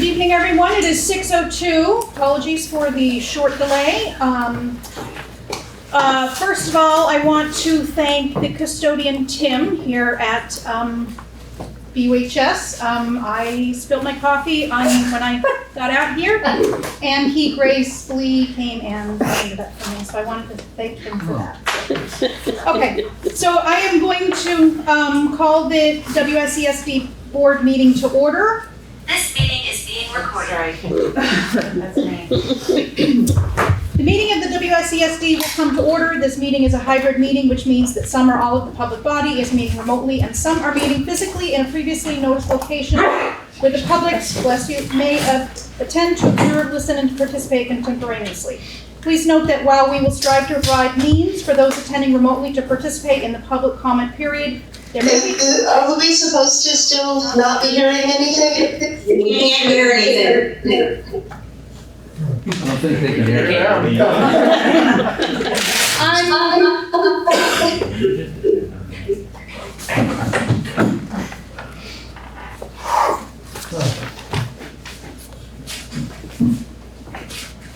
Good evening, everyone. It is 6:02. Apologies for the short delay. First of all, I want to thank the custodian, Tim, here at BUHS. I spilled my coffee on when I got out here, and he gracefully came and cleaned it up for me, so I wanted to thank him for that. Okay, so I am going to call the WSESD board meeting to order. This meeting is being recorded. That's me. The meeting of the WSESD will come to order. This meeting is a hybrid meeting, which means that some or all of the public body is meeting remotely and some are meeting physically in a previously noticed location where the public, bless you, may attend to observe, listen, and to participate contemporaneously. Please note that while we will strive to provide means for those attending remotely to participate in the public comment period, there may be... Are we supposed to still not be hearing anything? We can't hear anything. I don't think they can hear it.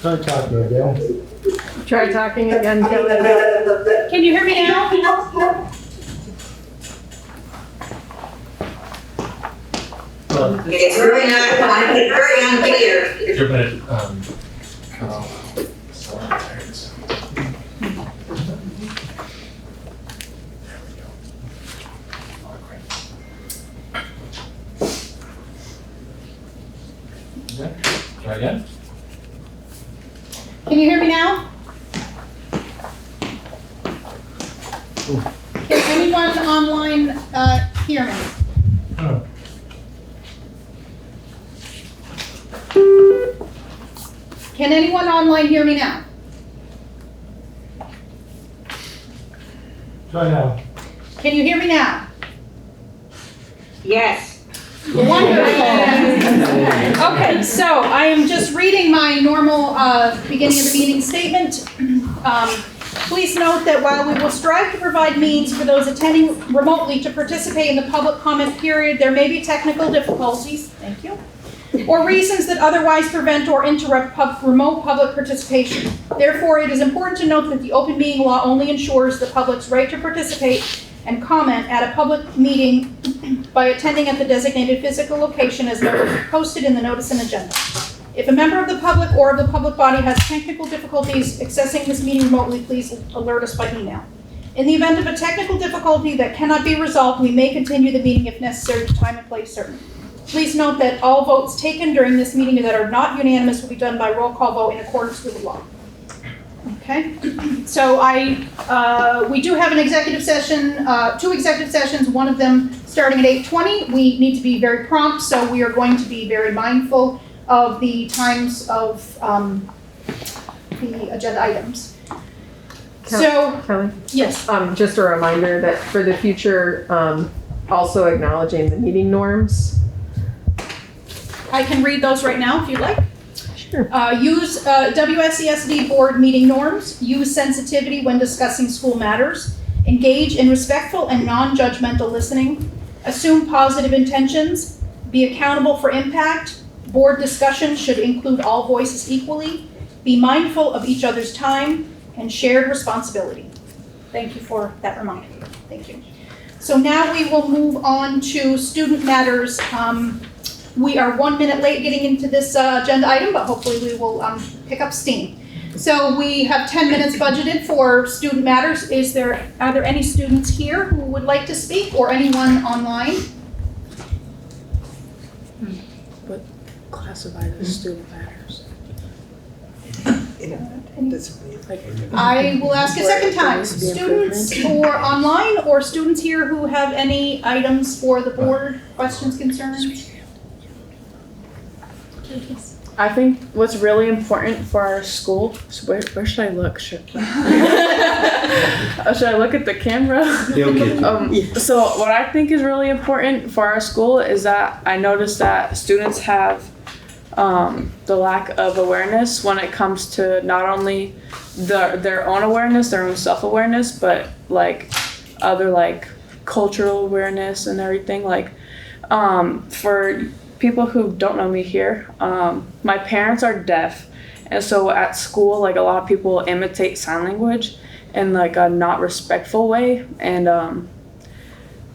Try talking again. Try talking again. Can you hear me now? It's very unclear. You're gonna cut off. So I'm tired, so. Okay, try again. Can you hear me now? Can anyone online hear me? Oh. Can anyone online hear me now? Try now. Can you hear me now? Yes. Wonderful. Okay, so I am just reading my normal beginning of the meeting statement. Please note that while we will strive to provide means for those attending remotely to participate in the public comment period, there may be technical difficulties, thank you, or reasons that otherwise prevent or interrupt remote public participation. Therefore, it is important to note that the open meeting law only ensures the public's right to participate and comment at a public meeting by attending at the designated physical location as posted in the notice and agenda. If a member of the public or of the public body has technical difficulties accessing this meeting remotely, please alert us by email. In the event of a technical difficulty that cannot be resolved, we may continue the meeting if necessary to time and place certain. Please note that all votes taken during this meeting that are not unanimous will be done by roll call vote in accordance with the law. Okay, so we do have an executive session, 2 executive sessions, one of them starting at 8:20. We need to be very prompt, so we are going to be very mindful of the times of the agenda items. Kelly? Yes. Just a reminder that for the future, also acknowledging the meeting norms. I can read those right now if you'd like. Sure. Use WSESD board meeting norms. Use sensitivity when discussing school matters. Engage in respectful and non-judgmental listening. Assume positive intentions. Be accountable for impact. Board discussion should include all voices equally. Be mindful of each other's time and shared responsibility. Thank you for that reminder. Thank you. So now we will move on to student matters. We are 1 minute late getting into this agenda item, but hopefully we will pick up steam. So we have 10 minutes budgeted for student matters. Are there any students here who would like to speak or anyone online? But classified as student matters. I will ask a second time. Students who are online or students here who have any items for the board, questions, concerns? I think what's really important for our school, so where should I look? Should I look at the camera? So what I think is really important for our school is that I noticed that students have the lack of awareness when it comes to not only their own awareness, their own self-awareness, but like other like cultural awareness and everything. Like for people who don't know me here, my parents are deaf, and so at school, like a lot of people imitate sign language in like a not respectful way, and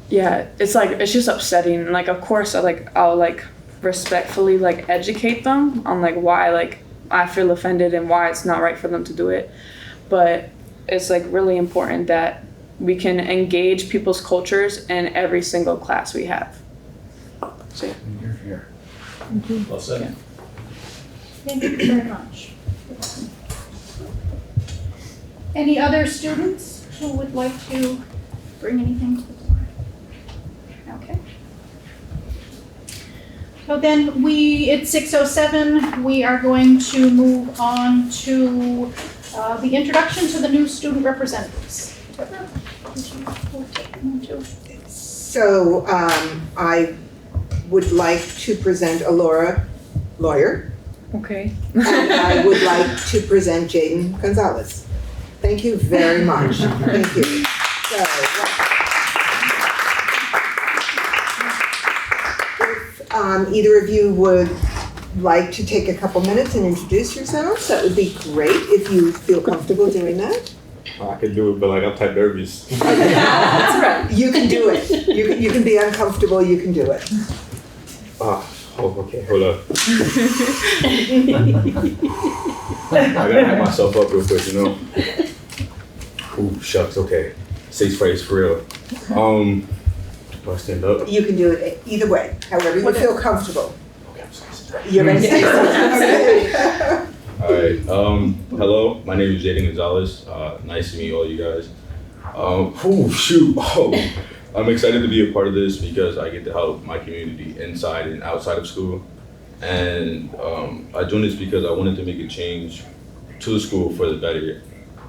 yeah, it's like it's just upsetting. And like of course I'll like respectfully like educate them on like why like I feel offended and why it's not right for them to do it, but it's like really important that we can engage people's cultures in every single class we have. So yeah. Here. Well said. Yeah. Thank you very much. Any other students who would like to bring anything to the board? Okay. So then it's 6:07. We are going to move on to the introduction to the new student representatives. Deborah, would you take them to? So I would like to present Alora Lawyer, Okay. and I would like to present Jaden Gonzalez. Thank you very much. Thank you. So, if either of you would like to take a couple minutes and introduce yourselves, that would be great if you feel comfortable doing that. I could do it, but like I'm type nervous. That's right. You can do it. You can be uncomfortable, you can do it. Okay, hold up. I gotta hype myself up real quick, you know? Ooh, shucks, okay. Safe phrase for real. Do I stand up? You can do it either way, however you feel comfortable. Okay, I'm sorry. You're gonna say okay. Alright, hello, my name is Jaden Gonzalez. Nice to meet all you guys. I'm excited to be a part of this because I get to help my community inside and outside of school. And I joined this because I wanted to make a change to the school for the better.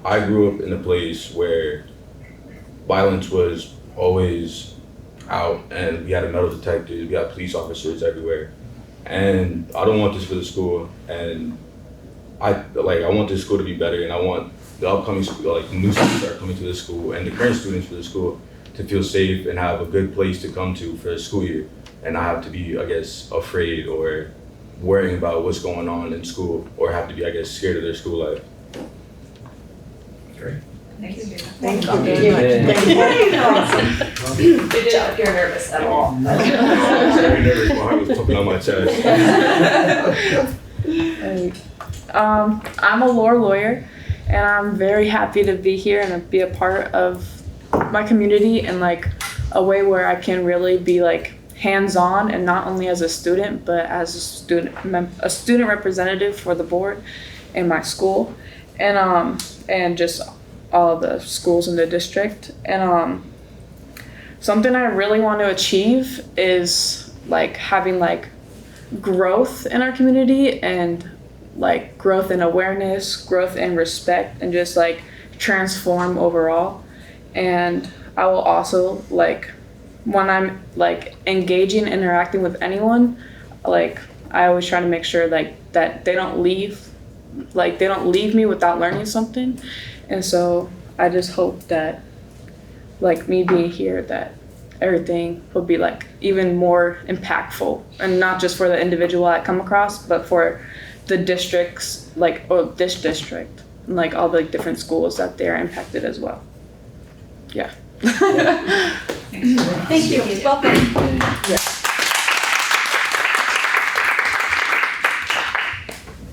I grew up in a place where violence was always out, and we had metal detectors, we had police officers everywhere. And I don't want this for the school, and I want this school to be better, and I want the upcoming new students that are coming to the school and the current students for the school to feel safe and have a good place to come to for the school year, and not have to be, I guess, afraid or worrying about what's going on in school, or have to be, I guess, scared of their school life. Great. Thank you. Yeah. Good job. You're nervous at all. I was very nervous. My heart was pumping on my chest. I'm a lawyer, and I'm very happy to be here and be a part of my community in like a way where I can really be like hands-on, and not only as a student but as a student representative for the board in my school, and just all the schools in the district. And something I really want to achieve is like having like growth in our community, and like growth in awareness, growth in respect, and just like transform overall. And I will also like, when I'm like engaging, interacting with anyone, like I always try to make sure like that they don't leave me without learning something. And so I just hope that like me being here, that everything will be like even more impactful, and not just for the individual I come across, but for the districts, like, or this district, and like all the like, different schools that they're impacted as well. Yeah. Thank you. Welcome.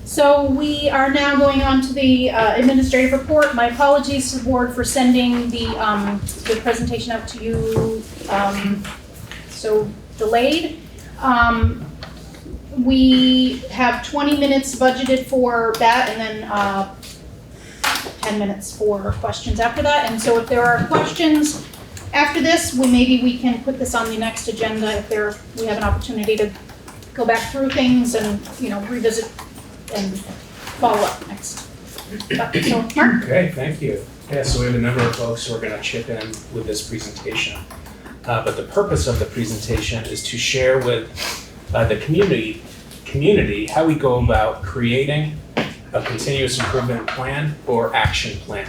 So we are now going on to the administrative report. My apologies to the board for sending the presentation out to you so delayed. We have 20 minutes budgeted for that, and then 10 minutes for questions after that. And so if there are questions after this, maybe we can put this on the next agenda if we have an opportunity to go back through things and revisit and follow up next. So, Mark? Okay, thank you. Yeah, so we have a number of folks who are going to chip in with this presentation. But the purpose of the presentation is to share with the community how we go about creating a continuous improvement plan or action plan,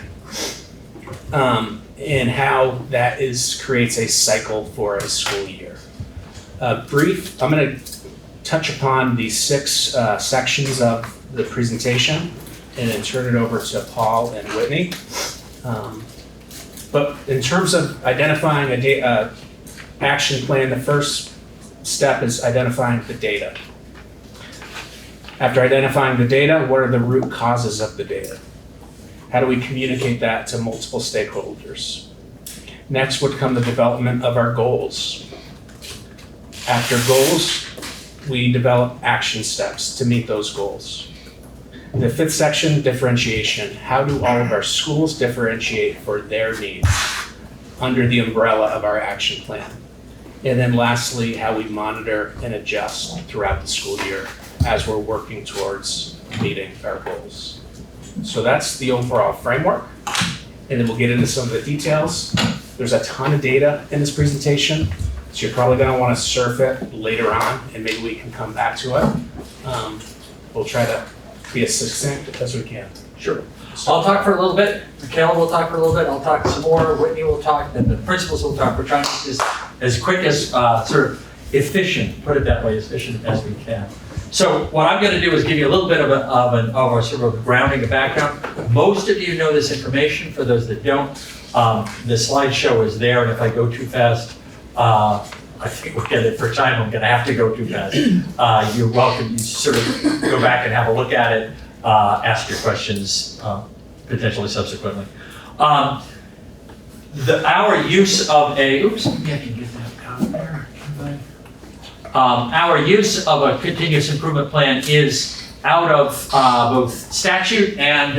and how that creates a cycle for a school year. I'm going to touch upon the 6 sections of the presentation and then turn it over to Paul and Whitney. But in terms of identifying a action plan, the first step is identifying the data. After identifying the data, what are the root causes of the data? How do we communicate that to multiple stakeholders? Next would come the development of our goals. After goals, we develop action steps to meet those goals. The 5th section, differentiation. How do all of our schools differentiate for their needs under the umbrella of our action plan? And then lastly, how we monitor and adjust throughout the school year as we're working towards meeting our goals. So that's the overall framework. And then we'll get into some of the details. There's a ton of data in this presentation, so you're probably gonna wanna surf it later on, and maybe we can come back to it. We'll try to be as succinct as we can. Sure. I'll talk for a little bit, Michaela will talk for a little bit, I'll talk some more, Whitney will talk, and the principals will talk. We're trying to be as quick as, sort of efficient, put it that way, as efficient as we can. So what I'm gonna do is give you a little bit of a sort of grounding, a background. Most of you know this information. For those that don't, the slideshow is there, and if I go too fast, I think we'll get it for time, I'm gonna have to go too fast. You're welcome, you sort of go back and have a look at it, ask your questions, potentially subsequently. Our use of a, oops, maybe I can get that out there. Our use of a continuous improvement plan is out of both statute and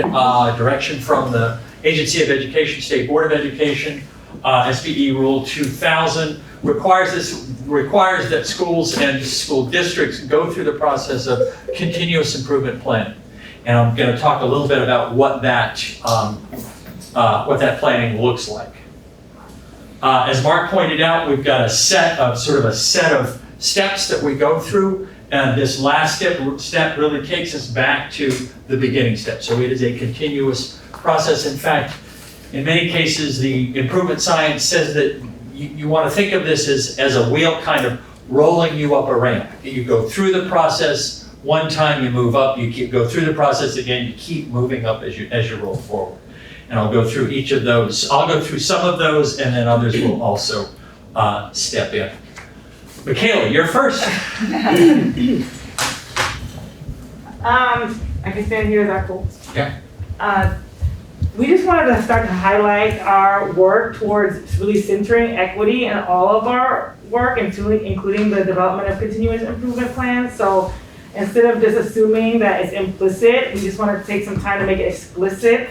direction from the Agency of Education, State Board of Education. SBE Rule 2000 requires that schools and school districts go through the process of continuous improvement plan. And I'm going to talk a little bit about what that planning looks like. As Mark pointed out, we've got a set of steps that we go through, and this last step really takes us back to the beginning step. So it is a continuous process. In fact, in many cases, the improvement science says that you want to think of this as a wheel kind of rolling you up a ramp. You go through the process, one time you move up, you go through the process again, you keep moving up as you roll forward. And I'll go through each of those. I'll go through some of those, and then others will also step in. Michaela, you're first. I can stand here, is that cool? Yeah. We just wanted to start to highlight our work towards really centering equity in all of our work, including the development of continuous improvement plans. So instead of just assuming that it's implicit, we just wanted to take some time to make it explicit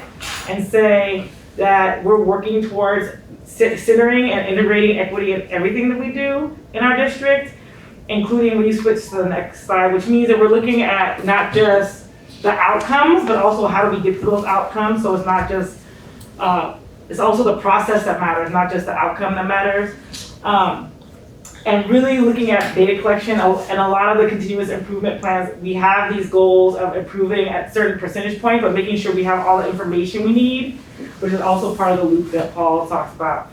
and say that we're working towards centering and integrating equity in everything that we do in our district, including when you switch to the next slide, which means that we're looking at not just the outcomes, but also how do we get to those outcomes. So it's not just, it's also the process that matters, not just the outcome that matters. And really looking at data collection, and a lot of the continuous improvement plans, we have these goals of improving at certain percentage points, but making sure we have all the information we need, which is also part of the loop that Paul talks about.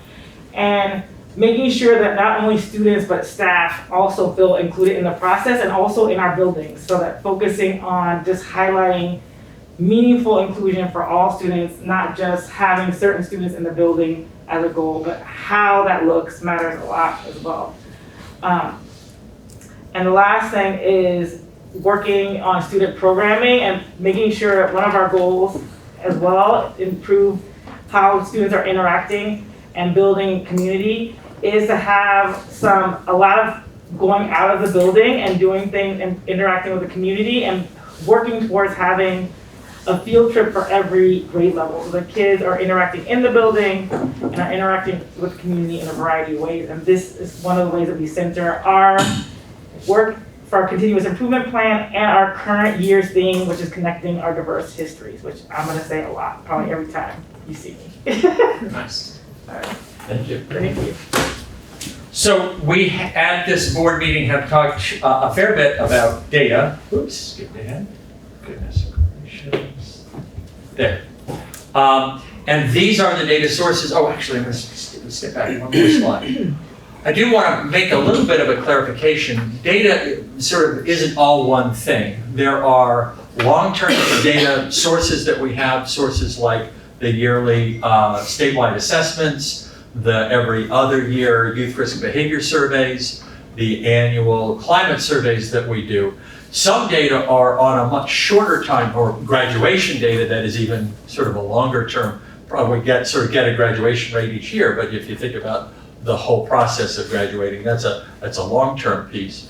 And making sure that not only students, but staff also feel included in the process and also in our buildings, so that focusing on just highlighting meaningful inclusion for all students, not just having certain students in the building as a goal, but how that looks matters a lot as well. And the last thing is working on student programming and making sure one of our goals as well, improve how students are interacting and building community, is to have a lot of going out of the building and doing things and interacting with the community and working towards having a field trip for every grade level. So the kids are interacting in the building and are interacting with the community in a variety of ways. And this is one of the ways that we center our work for our continuous improvement plan and our current year's theme, which is connecting our diverse histories, which I'm gonna say a lot, probably every time you see me. Nice. All right. Thank you. Thank you. So we, at this board meeting, have talked a fair bit about data. Oops, skipped ahead. Goodness gracious. There. And these are the data sources. Oh, actually, I'm going to step back one more slide. I do want to make a little bit of a clarification. Data sort of isn't all one thing. There are long-term data sources that we have, sources like the yearly statewide assessments, the every other year youth risk and behavior surveys, the annual climate surveys that we do. Some data are on a much shorter time, or graduation data that is even sort of a longer term. Probably get a graduation rate each year, but if you think about the whole process of graduating, that's a long-term piece.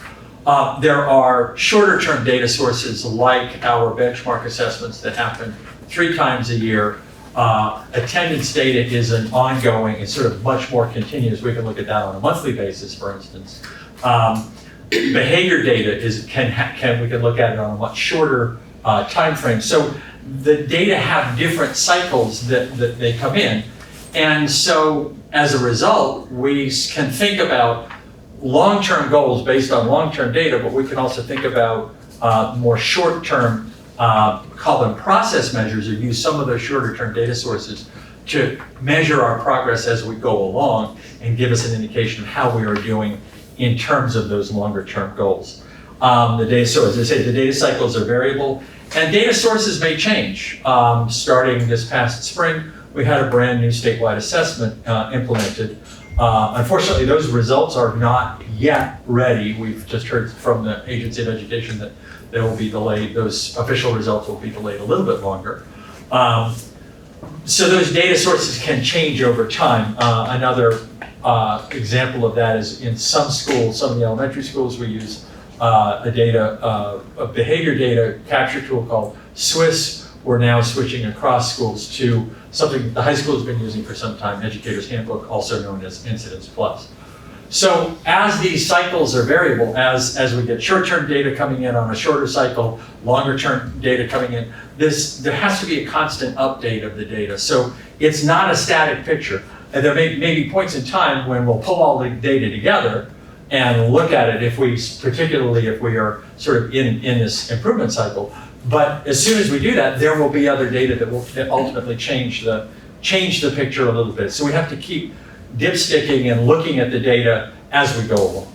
There are shorter-term data sources like our benchmark assessments that happen 3 times a year. Attendance data is an ongoing, it's sort of much more continuous. We can look at that on a monthly basis, for instance. Behavior data we can look at it on a much shorter time frame. So the data have different cycles that they come in. And so as a result, we can think about long-term goals based on long-term data, but we can also think about more short-term, call them process measures, or use some of those shorter-term data sources to measure our progress as we go along and give us an indication of how we are doing in terms of those longer-term goals. So as I say, the data cycles are variable, and data sources may change. Starting this past spring, we had a brand new statewide assessment implemented. Unfortunately, those results are not yet ready. We've just heard from the Agency of Education that they will be delayed. Those official results will be delayed a little bit longer. So those data sources can change over time. Another example of that is in some schools, some of the elementary schools, we use a behavior data capture tool called SWIS. We're now switching across schools to something the high school has been using for some time, Educator's Handbook, also known as Incidence Plus. So as these cycles are variable, as we get short-term data coming in on a shorter cycle, longer-term data coming in, there has to be a constant update of the data. So it's not a static picture. And there may be points in time when we'll pull all the data together and look at it, particularly if we are sort of in this improvement cycle. But as soon as we do that, there will be other data that will ultimately change the picture a little bit. So we have to keep dipsticking and looking at the data as we go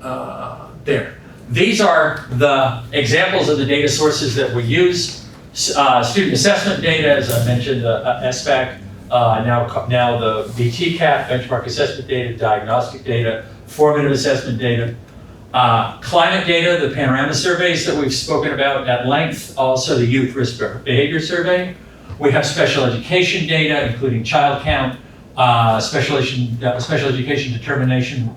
along. There. These are the examples of the data sources that we use. Student assessment data, as I mentioned, the SBAC, now the BTCAP, benchmark assessment data, diagnostic data, formative assessment data. Climate data, the panorama surveys that we've spoken about at length, also the youth risk behavior survey. We have special education data, including child count, special education determination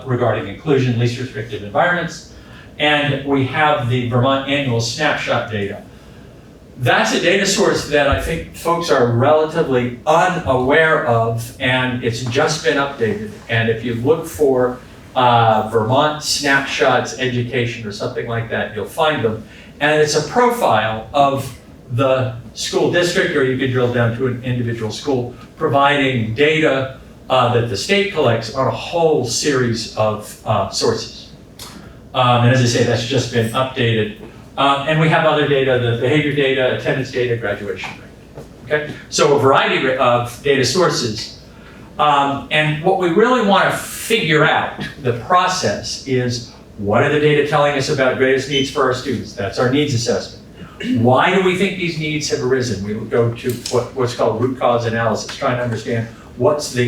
regarding inclusion, least restrictive environments, and we have the Vermont annual snapshot data. That's a data source that I think folks are relatively unaware of, and it's just been updated. And if you look for Vermont snapshots education or something like that, you'll find them. And it's a profile of the school district, or you could drill down to an individual school, providing data that the state collects on a whole series of sources. And as I say, that's just been updated. And we have other data, the behavior data, attendance data, graduation rate. Okay? So a variety of data sources. And what we really want to figure out, the process, is what are the data telling us about greatest needs for our students? That's our needs assessment. Why do we think these needs have arisen? We would go to what's called root cause analysis, trying to understand what are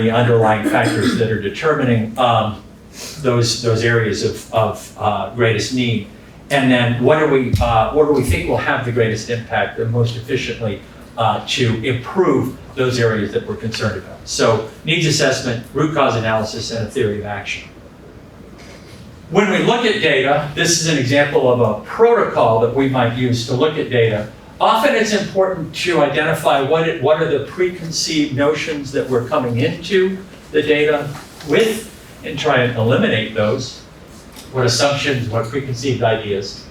the underlying factors that are determining those areas of greatest need. And then what do we think will have the greatest impact and most efficiently to improve those areas that we're concerned about. So needs assessment, root cause analysis, and a theory of action. When we look at data, this is an example of a protocol that we might use to look at data. Often it's important to identify what are the preconceived notions that we're coming into the data with and try and eliminate those. What assumptions, what preconceived ideas,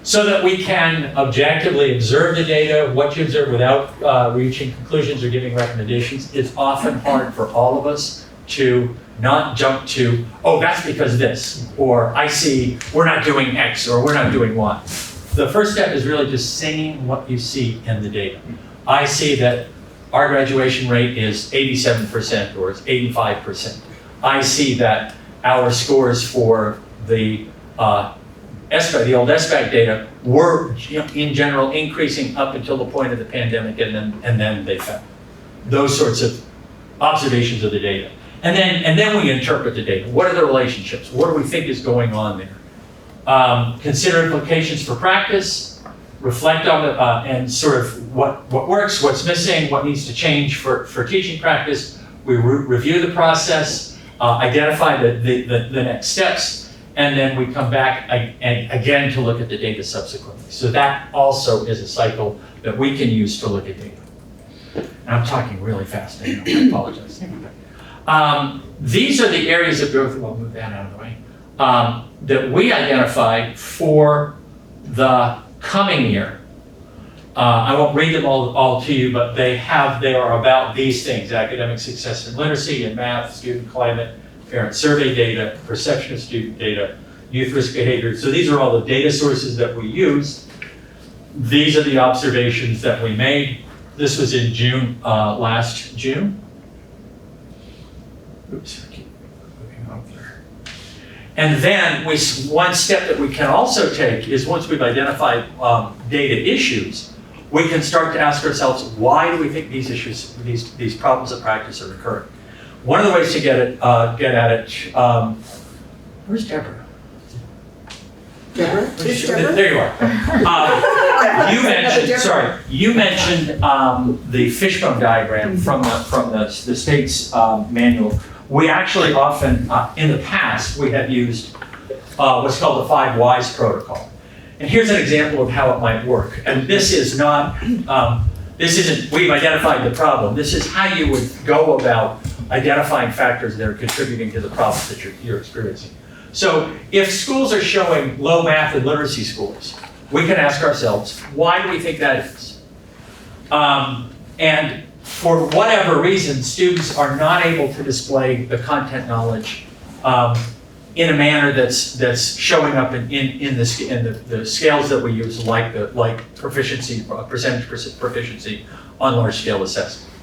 so that we can objectively observe the data. What you observe without reaching conclusions or giving recommendations is often hard for all of us to not jump to, oh, that's because this, or I see we're not doing X, or we're not doing Y. The first step is really just saying what you see in the data. I see that our graduation rate is 87% or it's 85%. I see that our scores for the SBAC, the old SBAC data, were in general increasing up until the point of the pandemic, and then they fell. Those sorts of observations of the data. And then we interpret the data. What are the relationships? What do we think is going on there? Consider implications for practice, reflect on the, and sort of what works, what's missing, what needs to change for teaching practice. We review the process, identify the next steps, and then we come back and again to look at the data subsequently. So that also is a cycle that we can use to look at data. And I'm talking really fast, I apologize. These are the areas of growth, we'll move that out of the way, that we identified for the coming year. I won't read them all to you, but they are about these things: academic success and literacy and math, student climate, parent survey data, perception of student data, youth risk behavior. So these are all the data sources that we use. These are the observations that we made. This was in June, last June. Oops, I keep moving up there. And then one step that we can also take is, once we've identified data issues, we can start to ask ourselves, why do we think these issues, these problems of practice are occurring? One of the ways to get at it, where's Deborah? Deborah? There you are. You mentioned the fishbone diagram from the state's manual. We actually often, in the past, we have used what's called the 5 Whys protocol. And here's an example of how it might work. And this is not, we've identified the problem. This is how you would go about identifying factors that are contributing to the problems that you're experiencing. So if schools are showing low math and literacy scores, we can ask ourselves, why do we think that is? And for whatever reason, students are not able to display the content knowledge in a manner that's showing up in the scales that we use, like proficiency, percentage proficiency on large scale assessment.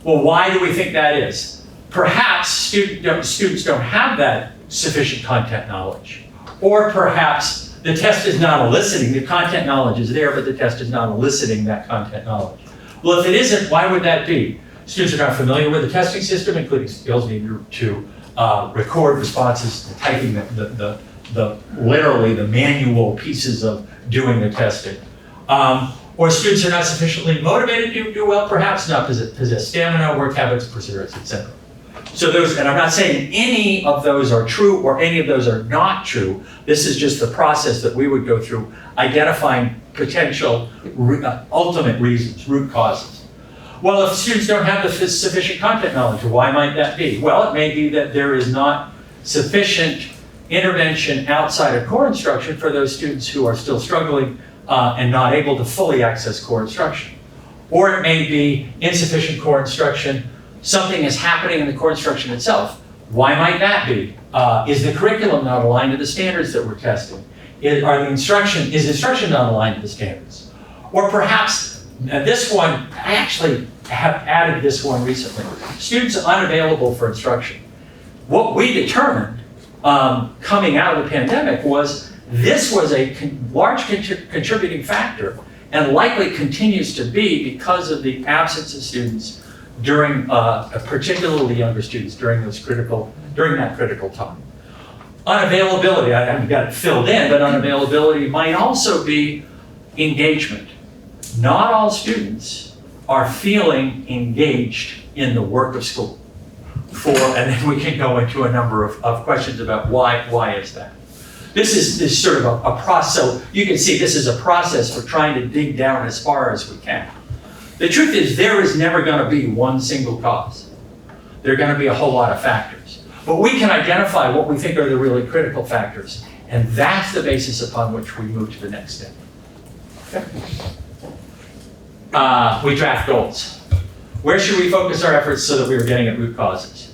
Well, why do we think that is? Perhaps students don't have that sufficient content knowledge, or perhaps the test is not eliciting, the content knowledge is there, but the test is not eliciting that content knowledge. Well, if it isn't, why would that be? Students are not familiar with the testing system, including skills needed to record responses, typing literally the manual pieces of doing the testing. Or students are not sufficiently motivated to do well, perhaps not possess stamina, work habits, perseverance, etc. So those, and I'm not saying any of those are true or any of those are not true. This is just the process that we would go through, identifying potential ultimate reasons, root causes. Well, if students don't have the sufficient content knowledge, why might that be? Well, it may be that there is not sufficient intervention outside of core instruction for those students who are still struggling and not able to fully access core instruction. Or it may be insufficient core instruction. Something is happening in the core instruction itself. Why might that be? Is the curriculum not aligned to the standards that we're testing? Is instruction not aligned to the standards? Or perhaps this one, I actually have added this one recently. Students are unavailable for instruction. What we determined coming out of the pandemic was this was a large contributing factor, and likely continues to be because of the absence of students during, particularly younger students, during that critical time. Unavailability, I haven't got it filled in, but unavailability might also be engagement. Not all students are feeling engaged in the work of school. And then we can go into a number of questions about why is that. This is sort of a process, so you can see this is a process for trying to dig down as far as we can. The truth is there is never going to be one single cause. There are going to be a whole lot of factors. But we can identify what we think are the really critical factors, and that's the basis upon which we move to the next step. Okay. We draft goals. Where should we focus our efforts so that we are getting at root causes?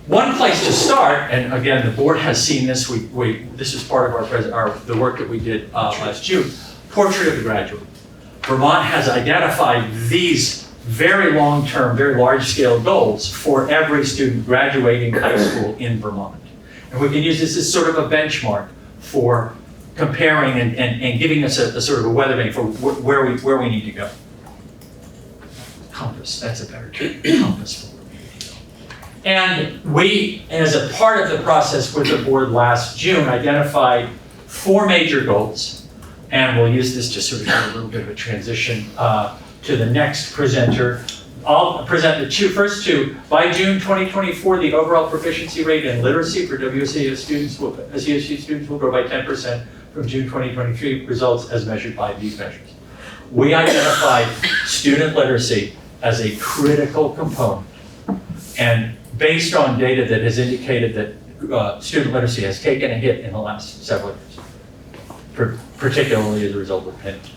One place to start, and again, the board has seen this. This is part of the work that we did last June. Portrait of the graduate. Vermont has identified these very long-term, very large-scale goals for every student graduating high school in Vermont. And we can use this as sort of a benchmark for comparing and giving us a sort of a weather vane for where we need to go. Compass, that's a better term, compass for where we need to go. And we, as a part of the process with the board last June, identified 4 major goals. And we'll use this to sort of have a little bit of a transition to the next presenter. I'll present the first two. By June 2024, the overall proficiency rate in literacy for WSESD students will grow by 10% from June 2023 results as measured by these measures. We identified student literacy as a critical component. And based on data that has indicated that student literacy has taken a hit in the last several years, particularly as a result of pandemic.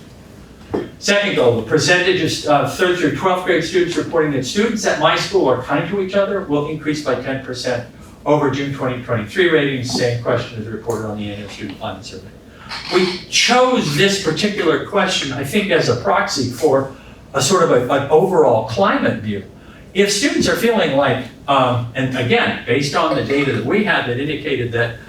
Second goal, the percentage of 3rd through 12th grade students reporting that students at my school are kind to each other will increase by 10% over June 2023 ratings. Same question is reported on the annual student climate survey. We chose this particular question, I think, as a proxy for a sort of an overall climate view. If students are feeling like, and again, based on the data that we had that indicated that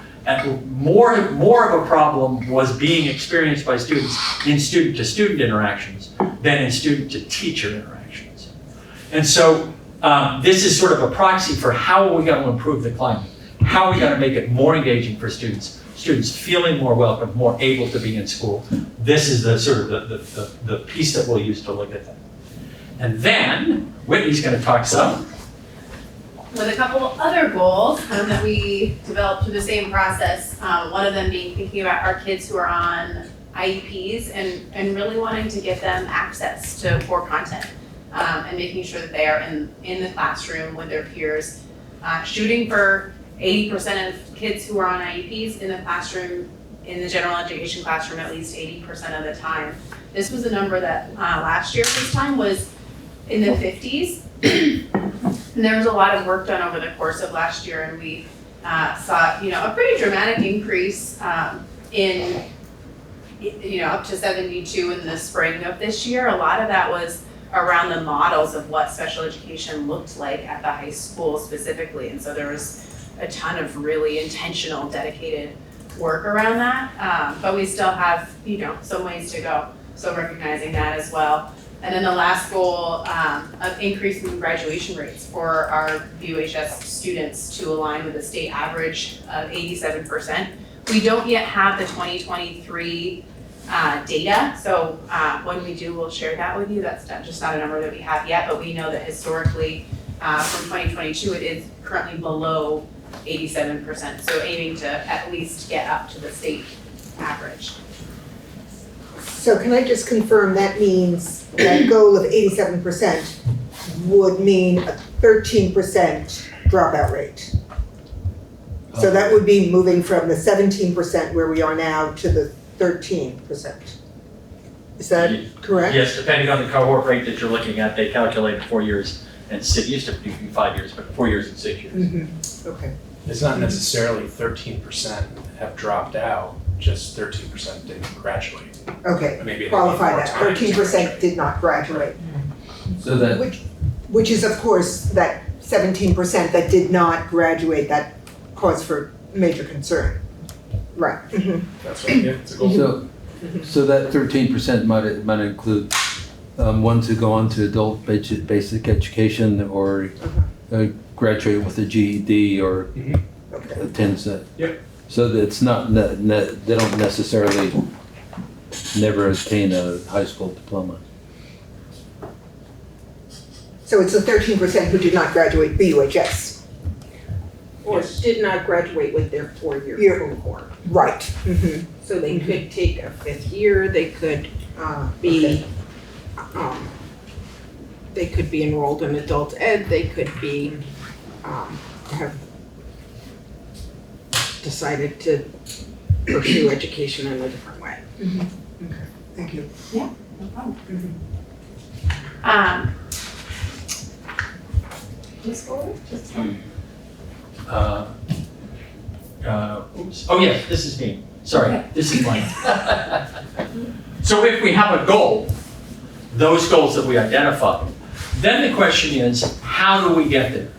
more of a problem was being experienced by students in student-to-student interactions than in student-to-teacher interactions. And so this is sort of a proxy for how are we going to improve the climate? How are we going to make it more engaging for students feeling more welcome, more able to be in school? This is the sort of the piece that we'll use to look at that. And then Whitney's going to talk some. With a couple of other goals that we developed through the same process. One of them being thinking about our kids who are on IEPs and really wanting to give them access to core content and making sure that they are in the classroom with their peers. Shooting for 80% of kids who are on IEPs in the classroom, in the general education classroom, at least 80% of the time. This was a number that last year this time was in the 50s. And there was a lot of work done over the course of last year, and we saw, a pretty dramatic increase in, up to 72 in the spring of this year. A lot of that was around the models of what special education looked like at the high school specifically, and so there was a ton of really intentional, dedicated work around that, but we still have, some ways to go, so recognizing that as well. And then the last goal of increasing graduation rates for our VUHS students to align with the state average of 87%. We don't yet have the 2023 data, so when we do, we'll share that with you. That's just not a number that we have yet, but we know that historically from 2022, it is currently below 87%, so aiming to at least get up to the state average. So can I just confirm that means that goal of 87% would mean a 13% dropout rate? So that would be moving from the 17% where we are now to the 13%. Is that correct? Yes, depending on the cohort rate that you're looking at, they calculate 4 years and it used to be 5 years, but 4 years and 6 years. Mm-hmm. Okay. It's not necessarily 13% have dropped out, just 13% didn't graduate. Okay, Maybe qualify that, 13% did not graduate. So that, Which is of course that 17% that did not graduate, that cause for major concern. Right. Mm-hmm. That's right, yeah, it's a goal. so that 13% might include ones who go on to adult basic education or graduate with a GED or attends that. Yep. So that it's not, they don't necessarily never attain a high school diploma. So it's the 13% who did not graduate BUHS. Or did not graduate with their 4-year cohort. Right. Mm-hmm. So they could take a 5th year, they could they could be enrolled in adult ed, they could be have decided to pursue education in a different way. Mm-hmm. Okay, thank you. Yeah, no problem. Just forward, just Oops. Oh yeah, this is me. Sorry, this is mine. So if we have a goal, those goals that we identify, Then the question is, how do we get there?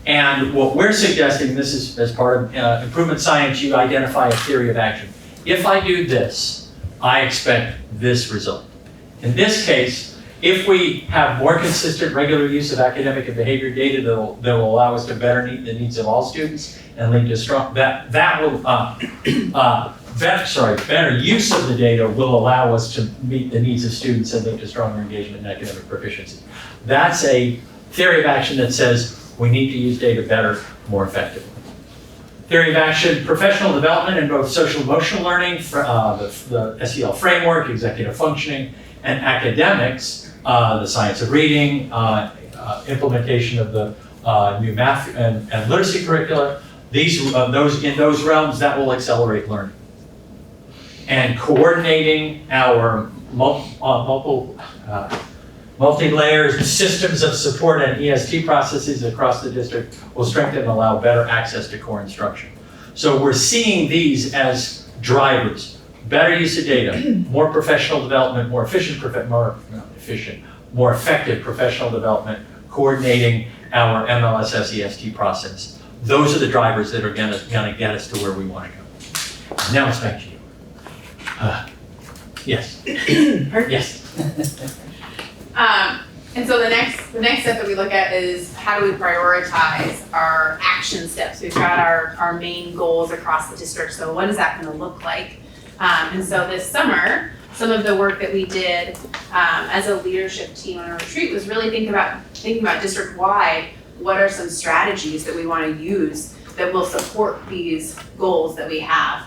And what we're suggesting, this is as part of improvement science, you identify a theory of action. If I do this, I expect this result. In this case, if we have more consistent, regular use of academic and behavior data that will allow us to better meet the needs of all students and lead to strong, better use of the data will allow us to meet the needs of students and lead to stronger engagement and academic proficiency. That's a theory of action that says we need to use data better, more effectively. Theory of action, professional development in both social emotional learning, the SEL framework, executive functioning, and academics, the science of reading, implementation of the new math and literacy curricula. In those realms, that will accelerate learning. And coordinating our multi-layers systems of support and EST processes across the district will strengthen and allow better access to core instruction. So we're seeing these as drivers. Better use of data, more professional development, more effective professional development, coordinating our MLSS EST process. Those are the drivers that are gonna get us to where we wanna go. Now it's back to you. Yes. Yes. And so the next step that we look at is how do we prioritize our action steps? We've got our main goals across the district, so what is that gonna look like? And so this summer, some of the work that we did as a leadership team on a retreat was really thinking about district-wide, what are some strategies that we wanna use that will support these goals that we have.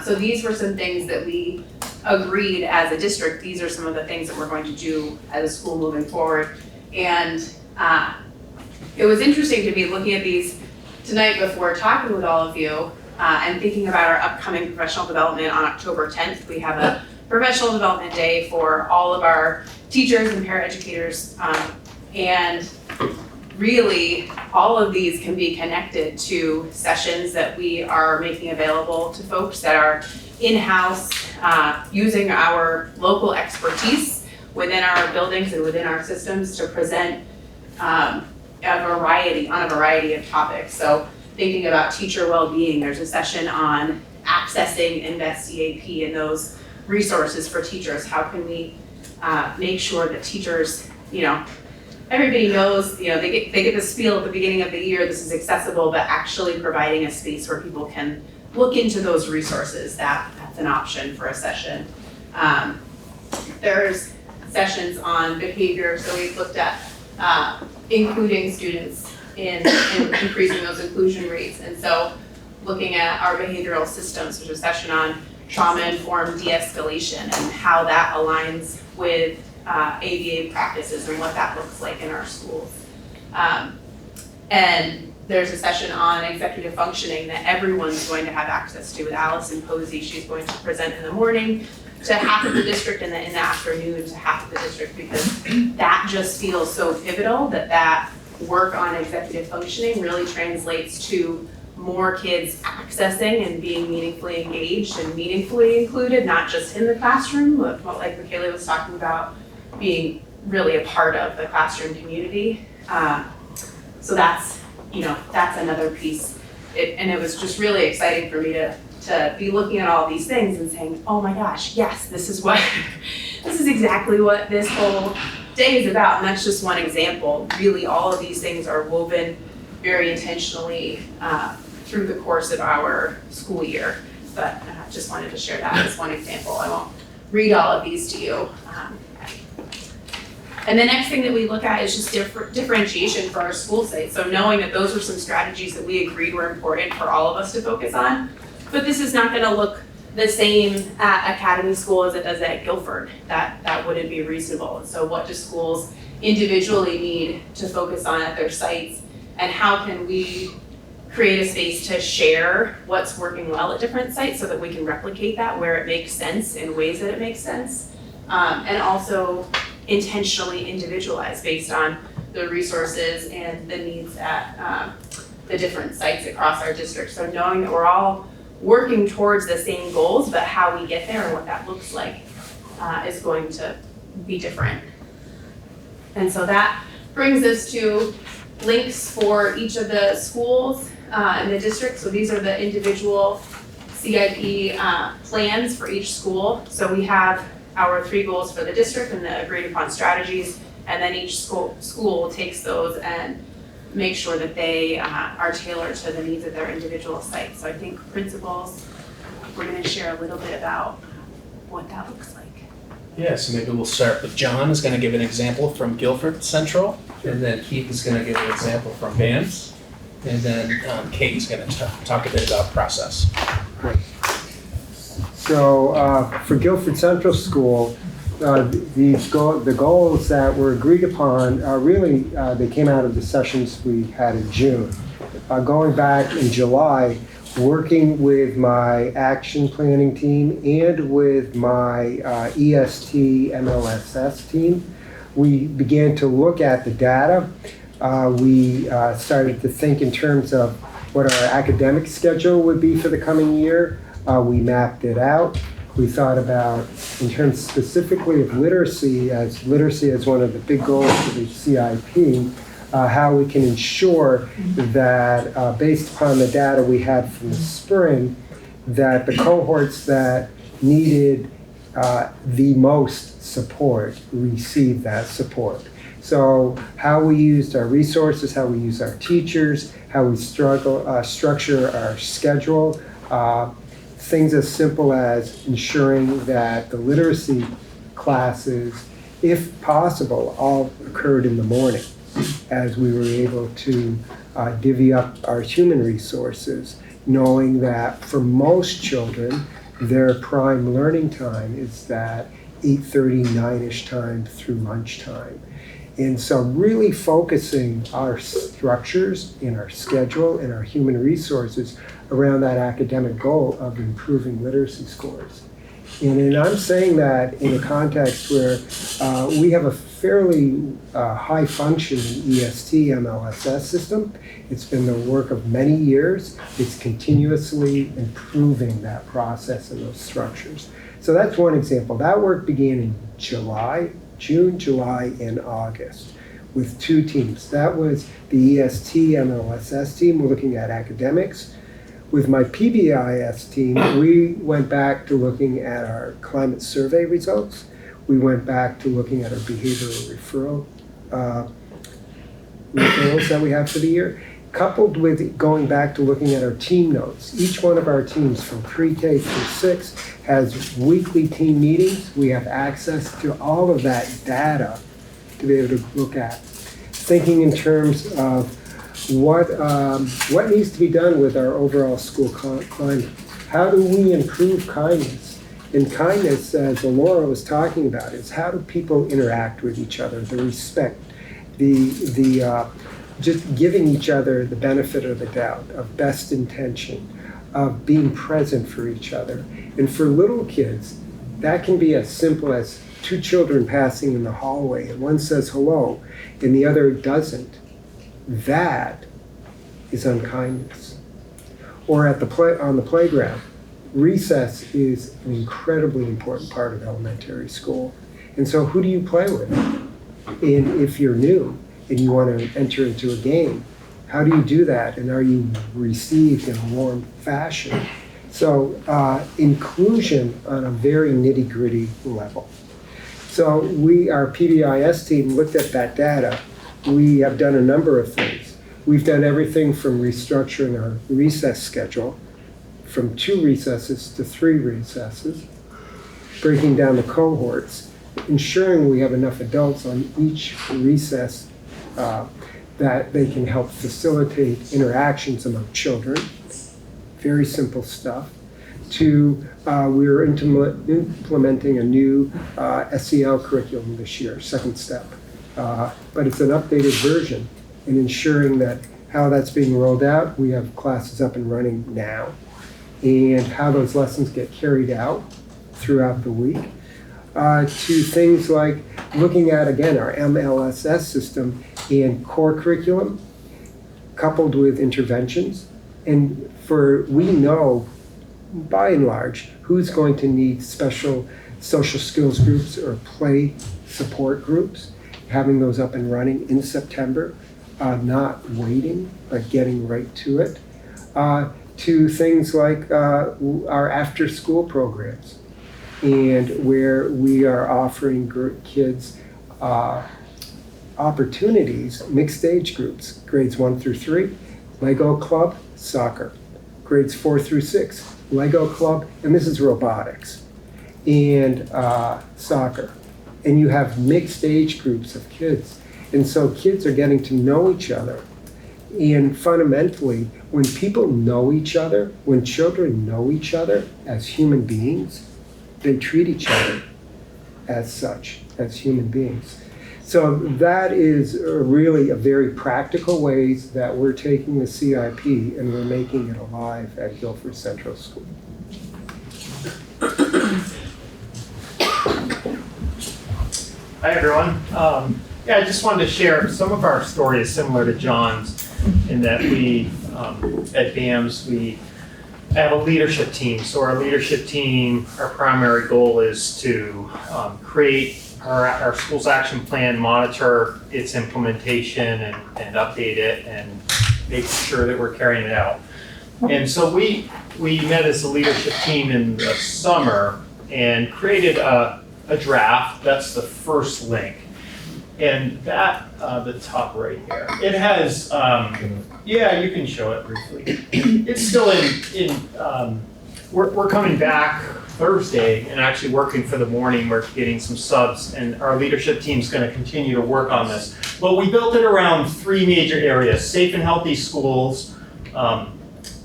So these were some things that we agreed as a district, these are some of the things that we're going to do as a school moving forward. And it was interesting to me looking at these tonight before talking with all of you and thinking about our upcoming professional development on October 10th. We have a professional development day for all of our teachers and paraeducators. And really, all of these can be connected to sessions that we are making available to folks that are in-house, using our local expertise within our buildings and within our systems to present on a variety of topics. So thinking about teacher well-being, there's a session on accessing Invest EAP and those resources for teachers. How can we make sure that teachers, everybody knows, they get the spiel at the beginning of the year, this is accessible, but actually providing a space where people can look into those resources, that's an option for a session. There's sessions on behavior, so we've looked at including students in increasing those inclusion rates. And so looking at our behavioral systems, there's a session on trauma-informed de-escalation and how that aligns with ABA practices and what that looks like in our schools. And there's a session on executive functioning that everyone's going to have access to with Allison Posey. She's going to present in the morning to half of the district and then in the afternoon to half of the district, because that just feels so pivotal that work on executive functioning really translates to more kids accessing and being meaningfully engaged and meaningfully included, not just in the classroom, but like Michaela was talking about, being really a part of the classroom community. So that's another piece. And it was just really exciting for me to be looking at all these things and saying, oh my gosh, yes, this is exactly what this whole day is about. And that's just one example. Really, all of these things are woven very intentionally through the course of our school year. But I just wanted to share that as one example. I won't read all of these to you. And the next thing that we look at is just differentiation for our school sites. So knowing that those were some strategies that we agreed were important for all of us to focus on. But this is not gonna look the same at Academy School as it does at Guilford. That wouldn't be reasonable. So what do schools individually need to focus on at their sites? And how can we create a space to share what's working well at different sites so that we can replicate that where it makes sense in ways that it makes sense? And also intentionally individualize based on the resources and the needs at the different sites across our district. So knowing that we're all working towards the same goals, but how we get there and what that looks like is going to be different. And so that brings us to links for each of the schools in the district. So these are the individual CIP plans for each school. So we have our 3 goals for the district and the agreed upon strategies, and then each school takes those and makes sure that they are tailored to the needs of their individual sites. So I think principals, we're going to share a little bit about what that looks like. Yeah, so maybe we'll start with John is going to give an example from Guilford Central, and then Keith is going to give an example from Vance, and then Kate is going to talk a bit about process. So for Guilford Central School, the goals that were agreed upon are really, they came out of the sessions we had in June. Going back in July, working with my action planning team and with my EST MLSS team, we began to look at the data. We started to think in terms of what our academic schedule would be for the coming year. We mapped it out. We thought about, in terms specifically of literacy as one of the big goals for the CIP, how we can ensure that based upon the data we had from the spring, that the cohorts that needed the most support receive that support. So how we used our resources, how we use our teachers, how we structure our schedule, things as simple as ensuring that the literacy classes, if possible, all occurred in the morning, as we were able to divvy up our human resources, knowing that for most children, their prime learning time is that 8:30, 9-ish time through lunchtime. And so really focusing our structures in our schedule and our human resources around that academic goal of improving literacy scores. And I'm saying that in a context where we have a fairly high functioning EST MLSS system. It's been the work of many years. It's continuously improving that process and those structures. So that's one example. That work began in June, July, and August with 2 teams. That was the EST MLSS team. We're looking at academics. With my PBIS team, we went back to looking at our climate survey results. We went back to looking at our behavioral referrals that we have for the year, coupled with going back to looking at our team notes. Each one of our teams from pre-K through 6 has weekly team meetings. We have access to all of that data to be able to look at. Thinking in terms of what needs to be done with our overall school climate. How do we improve kindness? And kindness, as Laura was talking about, is how do people interact with each other, the respect, just giving each other the benefit of the doubt, of best intention, of being present for each other. And for little kids, that can be as simple as 2 children passing in the hallway and one says hello and the other doesn't. That is unkindness. Or on the playground, recess is an incredibly important part of elementary school. And so who do you play with? And if you're new and you want to enter into a game, how do you do that? And are you received in a warm fashion? So inclusion on a very nitty-gritty level. So our PBIS team looked at that data. We have done a number of things. We've done everything from restructuring our recess schedule from 2 recesses to 3 recesses, breaking down the cohorts, ensuring we have enough adults on each recess that they can help facilitate interactions among children. Very simple stuff. We're implementing a new SEL curriculum this year, second step. But it's an updated version, and ensuring that how that's being rolled out, we have classes up and running now, and how those lessons get carried out throughout the week, to things like looking at, again, our MLSS system and core curriculum, coupled with interventions. And we know, by and large, who's going to need special social skills groups or play support groups. having those up and running in September, not waiting, but getting right to it, to things like our after-school programs, and where we are offering kids opportunities, mixed age groups, grades 1 through 3, Lego Club, soccer, grades 4 through 6, Lego Club, and this is robotics, and soccer. And you have mixed age groups of kids. And so kids are getting to know each other. And fundamentally, when people know each other, when children know each other as human beings, they treat each other as such, as human beings. So that is really a very practical ways that we're taking the CIP and we're making it alive at Guilford Central School. Hi, everyone. I just wanted to share some of our story is similar to John's in that we, at BAMS, we have a leadership team. So our leadership team, our primary goal is to create our school's action plan, monitor its implementation and update it and make sure that we're carrying it out. And so we met as a leadership team in the summer and created a draft. That's the first link. And that, the top right here, it has, yeah, you can show it briefly. It's still we're coming back Thursday and actually working for the morning. We're getting some subs and our leadership team's gonna continue to work on this. But we built it around 3 major areas: safe and healthy schools,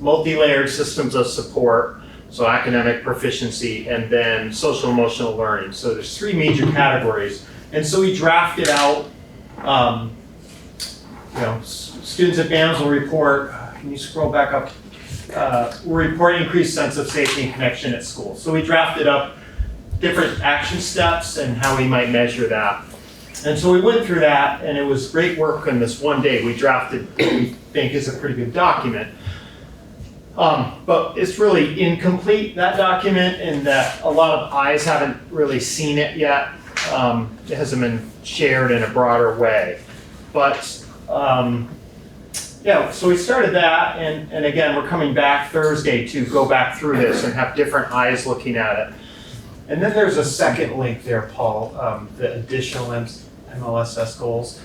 multi-layered systems of support, so academic proficiency, and then social emotional learning. So there's 3 major categories. And so we drafted out, students at BAMS will report, can you scroll back up? Will report increased sense of safety and connection at school. So we drafted up different action steps and how we might measure that. And so we went through that, and it was great work on this one day. We drafted what we think is a pretty good document. But it's really incomplete, that document, in that a lot of eyes haven't really seen it yet. It hasn't been shared in a broader way. But so we started that, and again, we're coming back Thursday to go back through this and have different eyes looking at it. And then there's a second link there, Paul, the additional MLSS goals.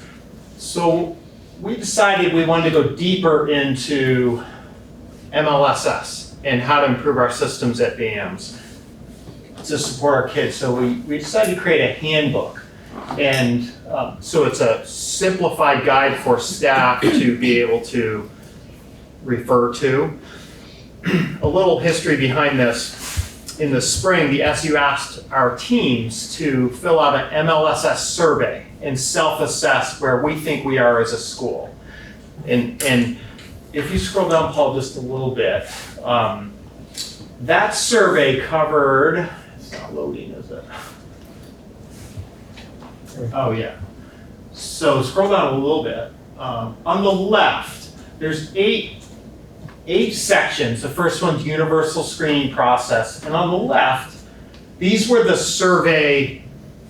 So we decided we wanted to go deeper into MLSS and how to improve our systems at BAMS to support our kids. So we decided to create a handbook. And so it's a simplified guide for staff to be able to refer to. A little history behind this. In the spring, the SU asked our teams to fill out an MLSS survey and self-assess where we think we are as a school. And if you scroll down, Paul, just a little bit, that survey covered, it's not loading, is it? Oh, yeah. So scroll down a little bit. On the left, there's eight sections. The first one's universal screening process. And on the left, these were the survey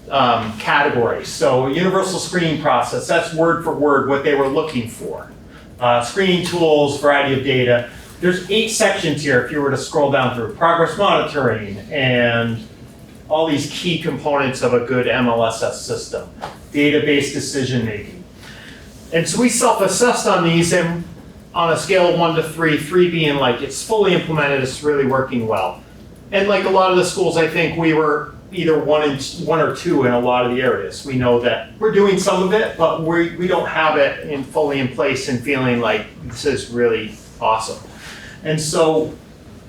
categories. So universal screening process, that's word for word what they were looking for. Screening tools, variety of data. There's 8 sections here if you were to scroll down through. Progress monitoring and all these key components of a good MLSS system. Database decision making. And so we self-assessed on these, and on a scale of 1 to 3, 3 being like it's fully implemented, it's really working well. And like a lot of the schools, I think we were either 1 or 2 in a lot of the areas. We know that we're doing some of it, but we don't have it fully in place and feeling like this is really awesome. And so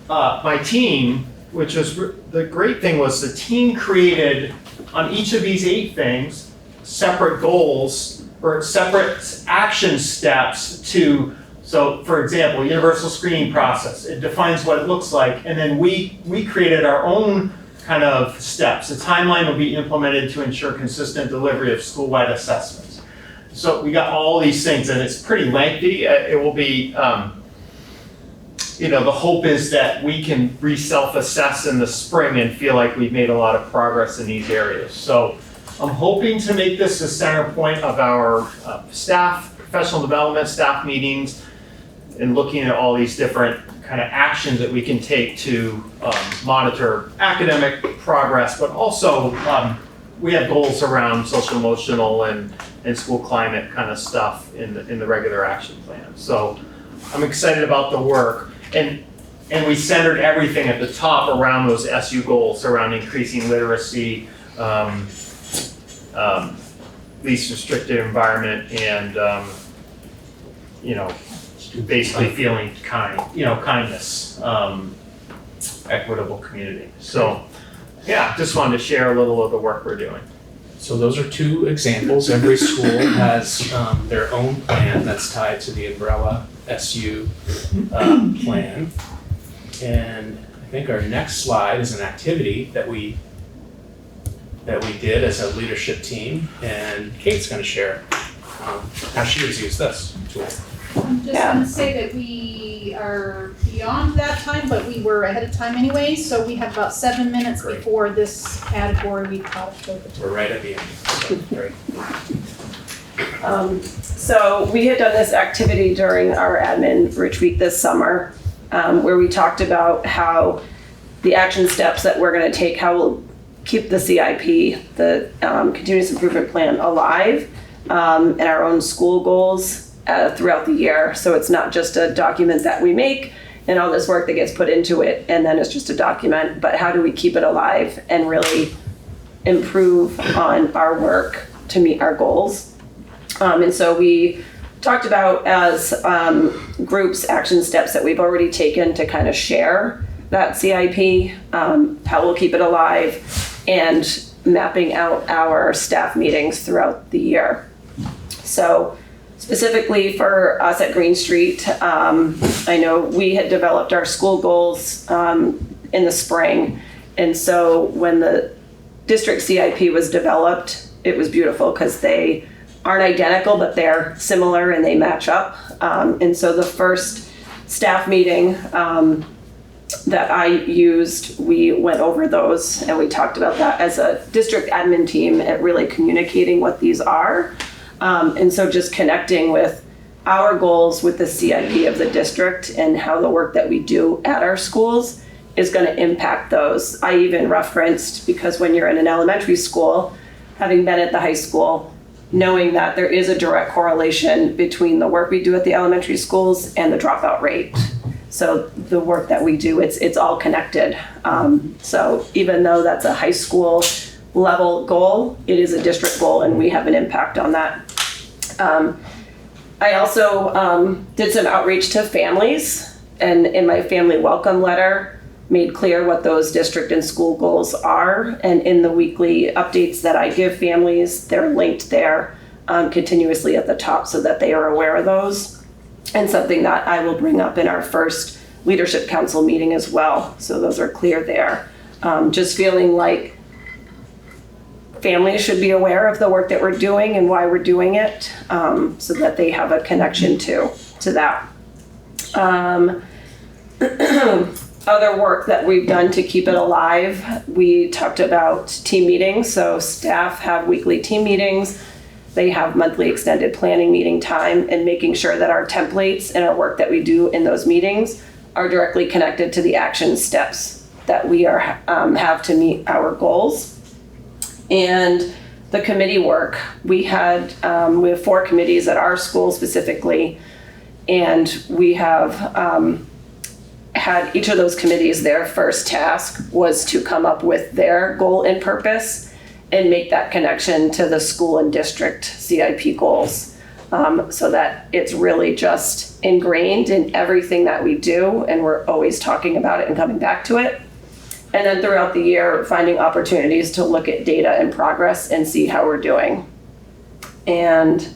my team, which was the great thing, was the team created on each of these 8 things separate goals or separate action steps to. So for example, universal screening process, it defines what it looks like, and then we created our own kind of steps. The timeline will be implemented to ensure consistent delivery of school-wide assessments. So we got all these things, and it's pretty lengthy. It will be, the hope is that we can self-assess in the spring and feel like we've made a lot of progress in these areas. So I'm hoping to make this the center point of our staff, professional development, staff meetings, and looking at all these different kind of actions that we can take to monitor academic progress, but also we have goals around social emotional and school climate kind of stuff in the regular action plan. So I'm excited about the work, and we centered everything at the top around those SU goals, around increasing literacy, least restricted environment, and basically feeling kindness, equitable community. So yeah, just wanted to share a little of the work we're doing. So those are two examples. Every school has their own plan that's tied to the umbrella SU plan. And I think our next slide is an activity that we did as a leadership team, and Kate's going to share how she has used this tool. I'm just gonna say that we are beyond that time, but we were ahead of time anyway, so we have about 7 minutes before this category we popped over to. We're right at the end. So, great. So we had done this activity during our admin retreat this summer, where we talked about how the action steps that we're gonna take, how we'll keep the CIP, the continuous improvement plan, alive, and our own school goals throughout the year. So it's not just a document that we make and all this work that gets put into it and then it's just a document, but how do we keep it alive and really improve on our work to meet our goals? And so we talked about as groups action steps that we've already taken to kind of share that CIP, how we'll keep it alive, and mapping out our staff meetings throughout the year. So specifically for us at Green Street, I know we had developed our school goals in the spring. And so when the district CIP was developed, it was beautiful because they aren't identical, but they're similar and they match up. And so the first staff meeting that I used, we went over those and we talked about that as a district admin team at really communicating what these are. And so just connecting with our goals with the CIP of the district and how the work that we do at our schools is going to impact those. I even referenced, because when you're in an elementary school, having been at the high school, knowing that there is a direct correlation between the work we do at the elementary schools and the dropout rate. So the work that we do, it's all connected. So even though that's a high school level goal, it is a district goal and we have an impact on that. I also did some outreach to families, and in my family welcome letter made clear what those district and school goals are, and in the weekly updates that I give families, they're linked there continuously at the top so that they are aware of those, and something that I will bring up in our first leadership council meeting as well, so those are clear there. Just feeling like families should be aware of the work that we're doing and why we're doing it, so that they have a connection to that. Other work that we've done to keep it alive, we talked about team meetings. So staff have weekly team meetings. They have monthly extended planning meeting time, and making sure that our templates and our work that we do in those meetings are directly connected to the action steps that we have to meet our goals. And the committee work, we have 4 committees at our school specifically, and we have had each of those committees, their first task was to come up with their goal and purpose and make that connection to the school and district CIP goals, so that it's really just ingrained in everything that we do and we're always talking about it and coming back to it. And then throughout the year, finding opportunities to look at data and progress and see how we're doing. And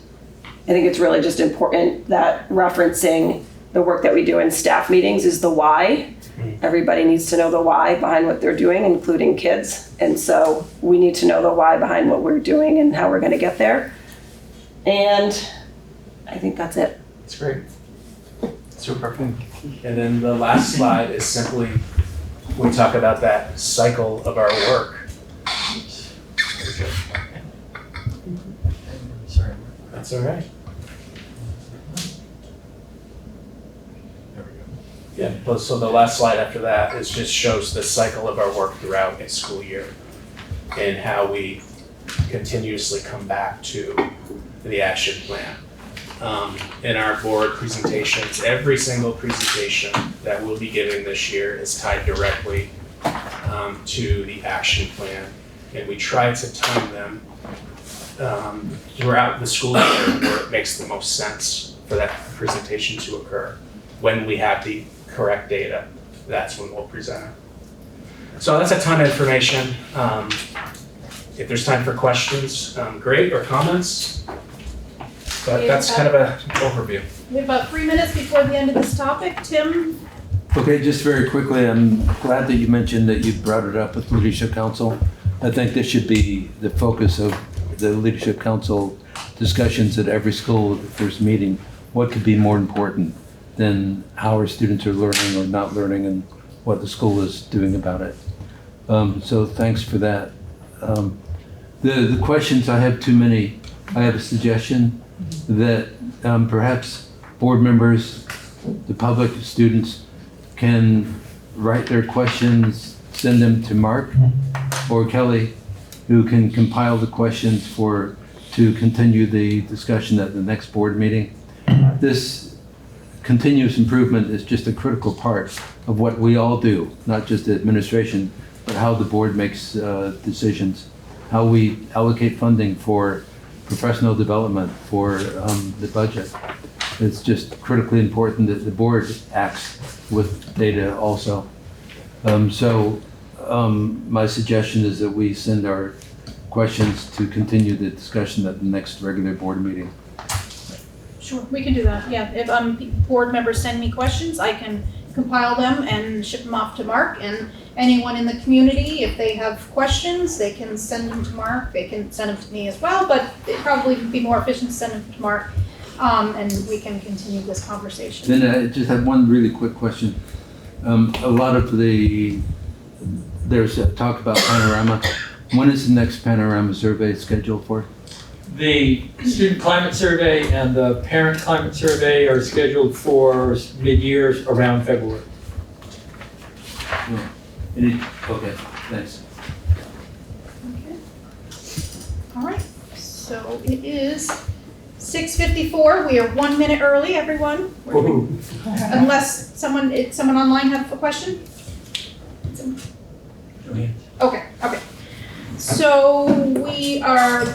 I think it's really just important that referencing the work that we do in staff meetings is the why. Everybody needs to know the why behind what they're doing, including kids. And so we need to know the why behind what we're doing and how we're going to get there. And I think that's it. That's great. Super. And then the last slide is simply, we talk about that cycle of our work. That's all right. Yeah, but so the last slide after that is just shows the cycle of our work throughout a school year and how we continuously come back to the action plan. In our board presentations, every single presentation that we'll be giving this year is tied directly to the action plan. And we try to time them throughout the school year where it makes the most sense for that presentation to occur. When we have the correct data, that's when we'll present it. So that's a ton of information. If there's time for questions, great, or comments. But that's kind of an overview. We have about 3 minutes before the end of this topic. Tim? Okay, just very quickly, I'm glad that you mentioned that you brought it up with Leadership Council. I think this should be the focus of the Leadership Council discussions at every school at the first meeting. What could be more important than how our students are learning or not learning and what the school is doing about it. So thanks for that. The questions, I have too many. I have a suggestion that perhaps board members, the public, students can write their questions, send them to Mark or Kelly, who can compile the questions to continue the discussion at the next board meeting. This continuous improvement is just a critical part of what we all do, not just the administration, but how the board makes decisions, how we allocate funding for professional development, for the budget. It's just critically important that the board acts with data also. My suggestion is that we send our questions to continue the discussion at the next regular board meeting. Sure, we can do that, yeah. If board members send me questions, I can compile them and ship them off to Mark, and anyone in the community, if they have questions, they can send them to Mark. They can send them to me as well, but it'd probably be more efficient to send them to Mark, and we can continue this conversation. Then I just have one really quick question. A lot of there's talk about Panorama. When is the next Panorama survey scheduled for? The student climate survey and the parent climate survey are scheduled for mid-year around February. Okay, thanks. Okay. All right, so it is 6:54. We are 1 minute early, everyone. Unless someone online have a question? Okay. So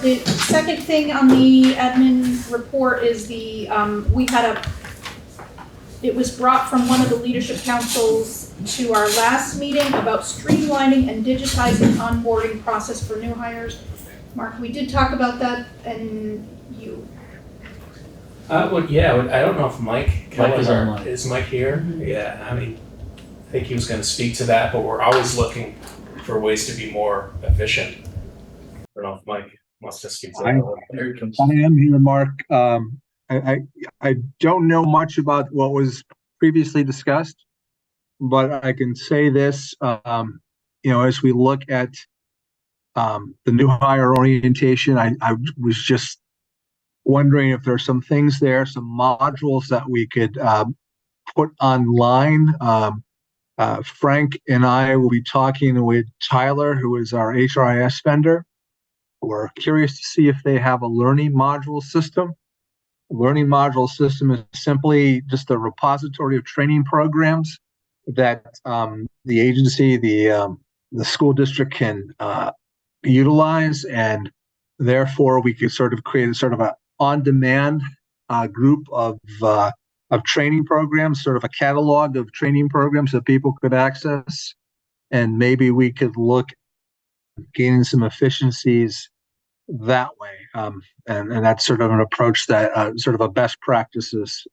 the second thing on the admin report is it was brought from one of the leadership councils to our last meeting about streamlining and digitizing onboarding process for new hires. Mark, we did talk about that, and you. I don't know if Mike is online. Is Mike here? Yeah, I think he was going to speak to that, but we're always looking for ways to be more efficient. I don't know if Mike wants to speak to that. I am here, Mark. I don't know much about what was previously discussed, but I can say this, as we look at the new hire orientation, I was just wondering if there's some things there, some modules that we could put online. Frank and I will be talking with Tyler, who is our HRIS vendor. We're curious to see if they have a learning module system. A learning module system is simply just a repository of training programs that the agency, the school district can utilize, and therefore we could sort of create a sort of an on-demand group of training programs, sort of a catalog of training programs that people could access, and maybe we could look at gaining some efficiencies that way. And that's sort of an approach that sort of a best practices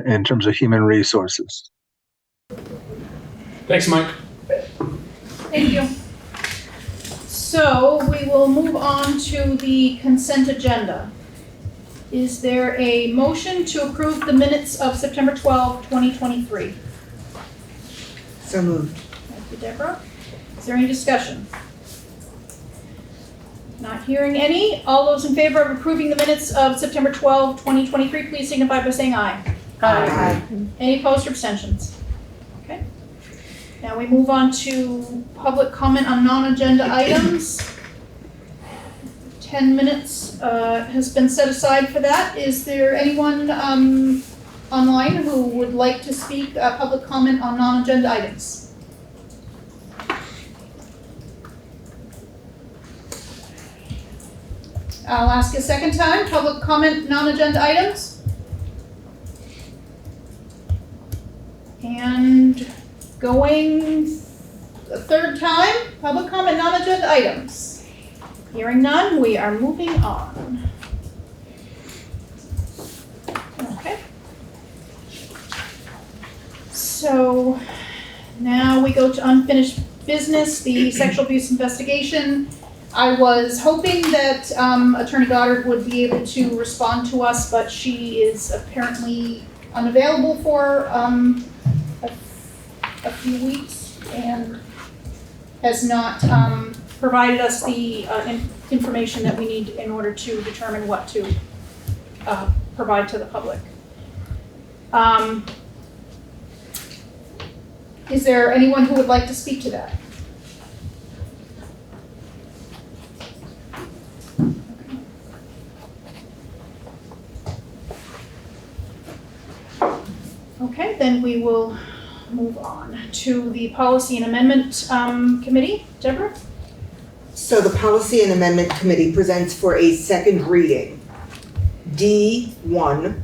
in terms of human resources. Thanks, Mike. Thank you. So we will move on to the consent agenda. Is there a motion to approve the minutes of September 12, 2023? So moved. Thank you, Deborah. Is there any discussion? Not hearing any. All those in favor of approving the minutes of September 12, 2023, please signify by saying aye. Aye. Any opposed or abstentions? Okay. Now we move on to public comment on non-agenda items. 10 minutes has been set aside for that. Is there anyone online who would like to speak public comment on non-agenda items? I'll ask a second time. Public comment, non-agenda items. And going a third time, public comment, non-agenda items. Hearing none, we are moving on. Okay. So now we go to unfinished business, the sexual abuse investigation. I was hoping that Attorney Goddard would be able to respond to us, but she is apparently unavailable for a few weeks and has not provided us the information that we need in order to determine what to provide to the public. Is there anyone who would like to speak to that? Okay, then we will move on to the Policy and Amendment Committee. Deborah? So the Policy and Amendment Committee presents for a second reading D1,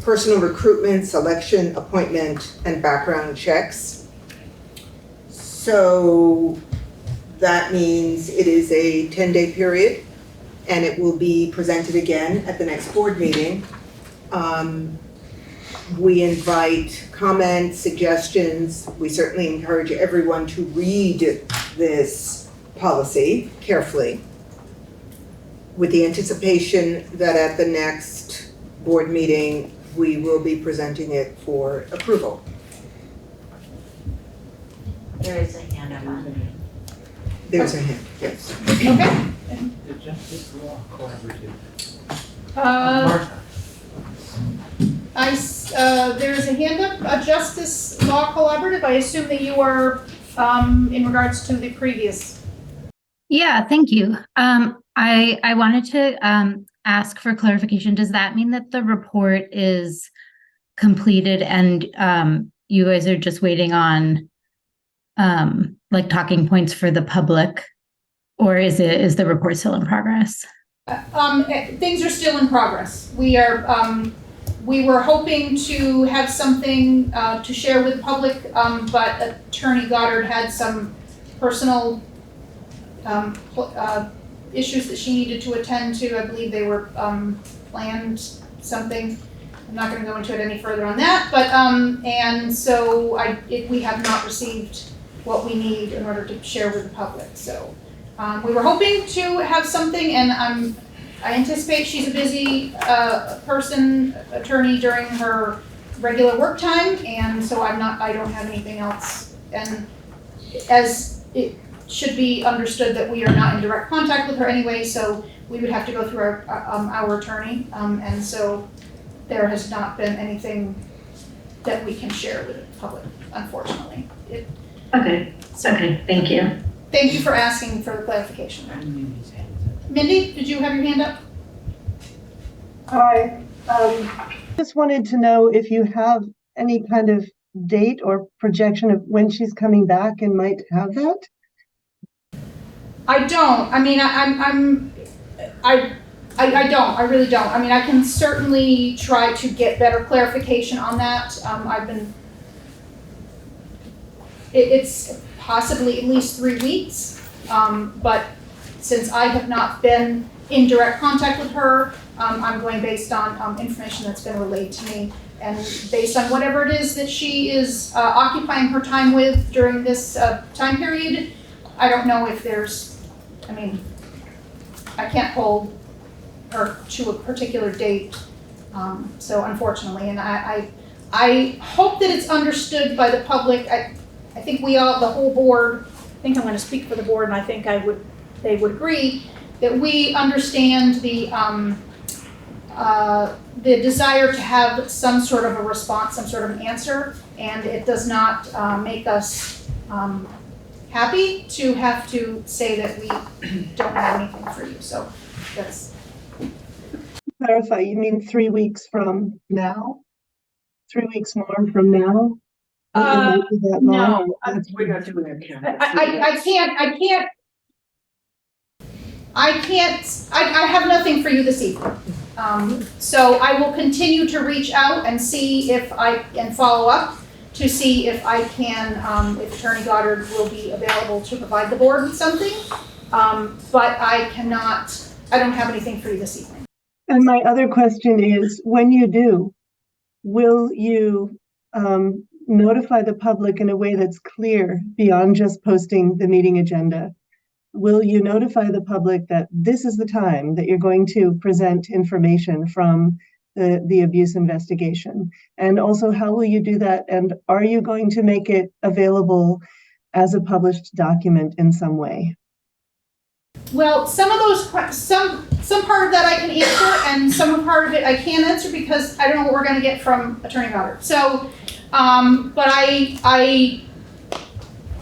personal recruitment, selection, appointment, and background checks. So that means it is a 10-day period, and it will be presented again at the next board meeting. We invite comments, suggestions. We certainly encourage everyone to read this policy carefully with the anticipation that at the next board meeting, we will be presenting it for approval. There is a hand up on. There's a hand, yes. Okay. The Justice Law Collaborative. There's a hand up, a Justice Law Collaborative. I assume that you are in regards to the previous. Yeah, thank you. I wanted to ask for clarification. Does that mean that the report is completed and you guys are just waiting on like talking points for the public, or is the report still in progress? Things are still in progress. We were hoping to have something to share with the public, but Attorney Goddard had some personal issues that she needed to attend to. I believe they were planned something. I'm not going to go into it any further on that, but and so we have not received what we need in order to share with the public. So we were hoping to have something, and I anticipate she's a busy attorney during her regular work time, and so I don't have anything else. And as it should be understood that we are not in direct contact with her anyway, so we would have to go through our attorney, and so there has not been anything that we can share with the public, unfortunately. Okay, thank you. Thank you for asking for the clarification. Mindy, did you have your hand up? Hi. Just wanted to know if you have any kind of date or projection of when she's coming back and might have that? I don't. I mean, I don't. I really don't. I mean, I can certainly try to get better clarification on that. It's possibly at least 3 weeks, but since I have not been in direct contact with her, I'm going based on information that's been relayed to me, and based on whatever it is that she is occupying her time with during this time period. I don't know if there's, I mean, I can't hold her to a particular date, so unfortunately, and I hope that it's understood by the public. I think we all, the whole board, I think I'm going to speak for the board, and I think they would agree that we understand the desire to have some sort of a response, some sort of an answer, and it does not make us happy to have to say that we don't have anything for you. So that's. Clarify, you mean 3 weeks from now? 3 weeks more from now? No, We're not doing it. I have nothing for you this evening. So I will continue to reach out and see if I can follow up to see if I can, if Attorney Goddard will be available to provide the board with something. But I don't have anything for you this evening. And my other question is, when you do, will you notify the public in a way that's clear beyond just posting the meeting agenda? Will you notify the public that this is the time that you're going to present information from the abuse investigation? And also, how will you do that? And are you going to make it available as a published document in some way? Well, some of those, some part of that I can answer, and some part of it I can't answer because I don't know what we're going to get from Attorney Goddard. So, but I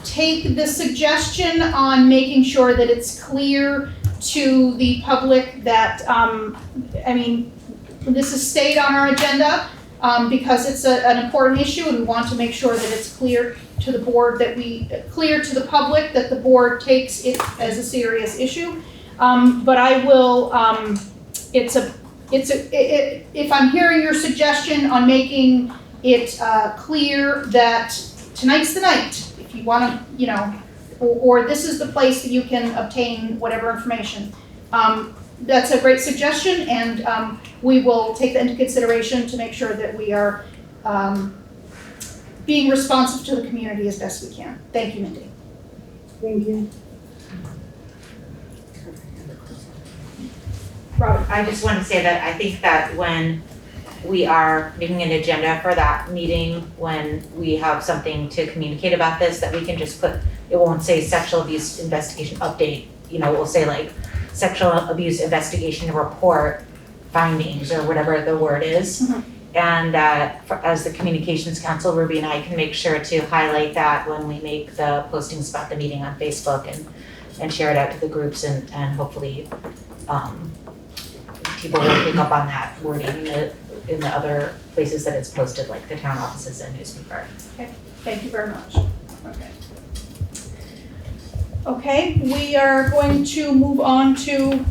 take the suggestion on making sure that it's clear to the public that, I mean, this is stayed on our agenda because it's an important issue, and we want to make sure that it's clear to the board, clear to the public that the board takes it as a serious issue. But I will, if I'm hearing your suggestion on making it clear that tonight's the night, if you want to, you know, or this is the place that you can obtain whatever information. That's a great suggestion, and we will take that into consideration to make sure that we are being responsive to the community as best we can. Thank you, Mindy. Thank you. Robert. I just want to say that I think that when we are making an agenda for that meeting, when we have something to communicate about this, that we can just put, it won't say sexual abuse investigation update, you know, it will say like sexual abuse investigation report findings or whatever the word is. Mm-hmm. And as the communications council, Ruby and I can make sure to highlight that when we make the postings about the meeting on Facebook and share it out to the groups, and hopefully people will pick up on that wording in the other places that it's posted, like the town offices and newspaper. Okay, thank you very much. Okay, we are going to move on to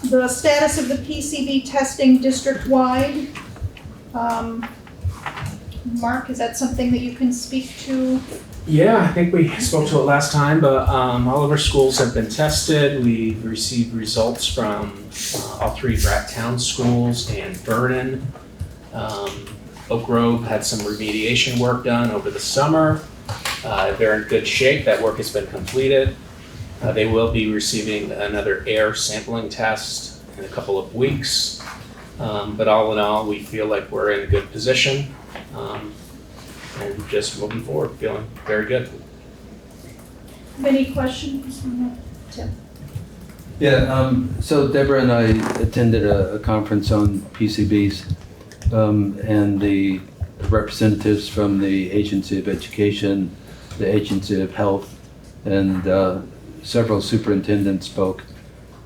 the status of the PCB testing district-wide. Mark, is that something that you can speak to? Yeah, I think we spoke to it last time, but all of our schools have been tested. We received results from all 3 Bracktown schools and Vernon. Oak Grove had some remediation work done over the summer. They're in good shape. That work has been completed. They will be receiving another air sampling test in a couple of weeks. But all in all, we feel like we're in a good position. And just moving forward, feeling very good. Any questions? Tim? Yeah, so Deborah and I attended a conference on PCBs, and the representatives from the Agency of Education, the Agency of Health, and several superintendents spoke.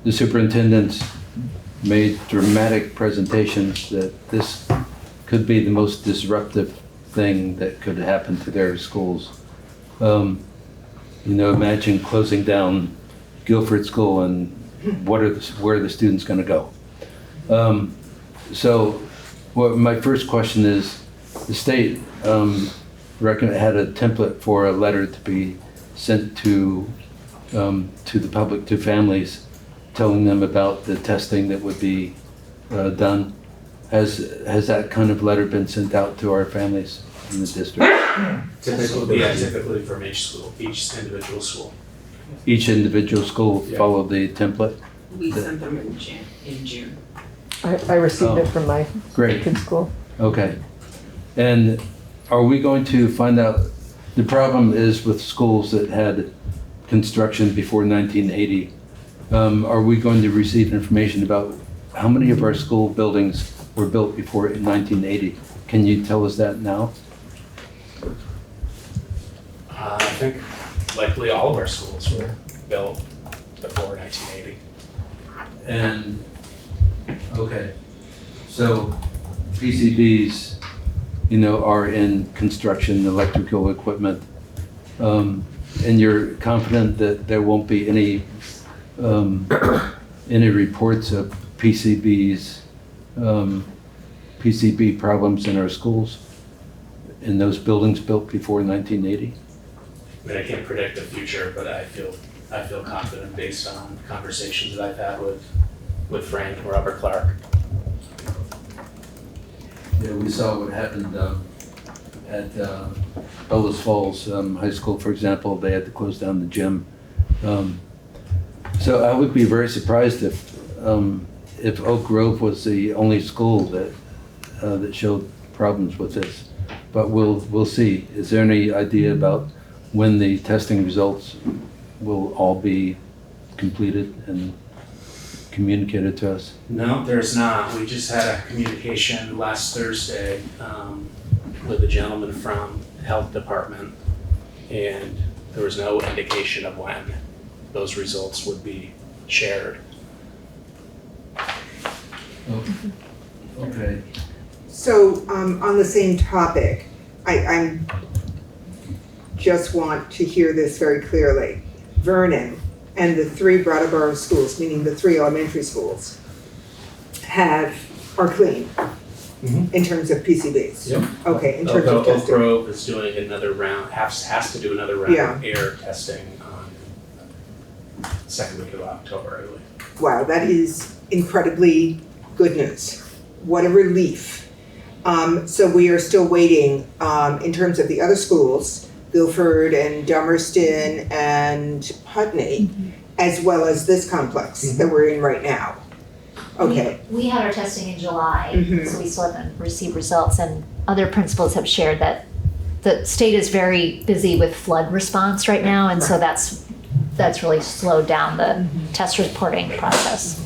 The superintendents made dramatic presentations that this could be the most disruptive thing that could happen to their schools. You know, imagine closing down Guilford School and where are the students going to go? So my first question is, the state had a template for a letter to be sent to the public, to families, telling them about the testing that would be done. Has that kind of letter been sent out to our families in the district? Typically from each school, each individual school. Each individual school followed the template? We sent them in June. I received it from my kids' school. Okay. And are we going to find out, the problem is with schools that had construction before 1980, are we going to receive information about how many of our school buildings were built before 1980? Can you tell us that now? I think likely all of our schools were built before 1980. And, okay, so PCBs, are in construction, electrical equipment, and you're confident that there won't be any reports of PCB problems in our schools, in those buildings built before 1980? I mean, I can't predict the future, but I feel confident based on conversations that I've had with Frank and Robert Clark. Yeah, we saw what happened at Bellows Falls High School, for example. They had to close down the gym. So I would be very surprised if Oak Grove was the only school that showed problems with this. But we'll see. Is there any idea about when the testing results will all be completed and communicated to us? No, there's not. We just had a communication last Thursday with a gentleman from Health Department, and there was no indication of when those results would be shared. Okay. So, on the same topic, I'm just want to hear this very clearly. Vernon and the 3 Brattleboro schools, meaning the 3 elementary schools, are clean in terms of PCBs. Yep. Okay, in terms of Oak testing. Grove is doing another round, has to do another round of air testing on second week of October, I believe. Wow, that is incredibly good news. What a relief. So we are still waiting in terms of the other schools, Guilford and Dummerston and Putney, as well as this complex that we're in right now. Okay. We had our testing in July, Mhm. so we still haven't received results, and other principals have shared that the state is very busy with flood response right now, and so that's really slowed down the test reporting process.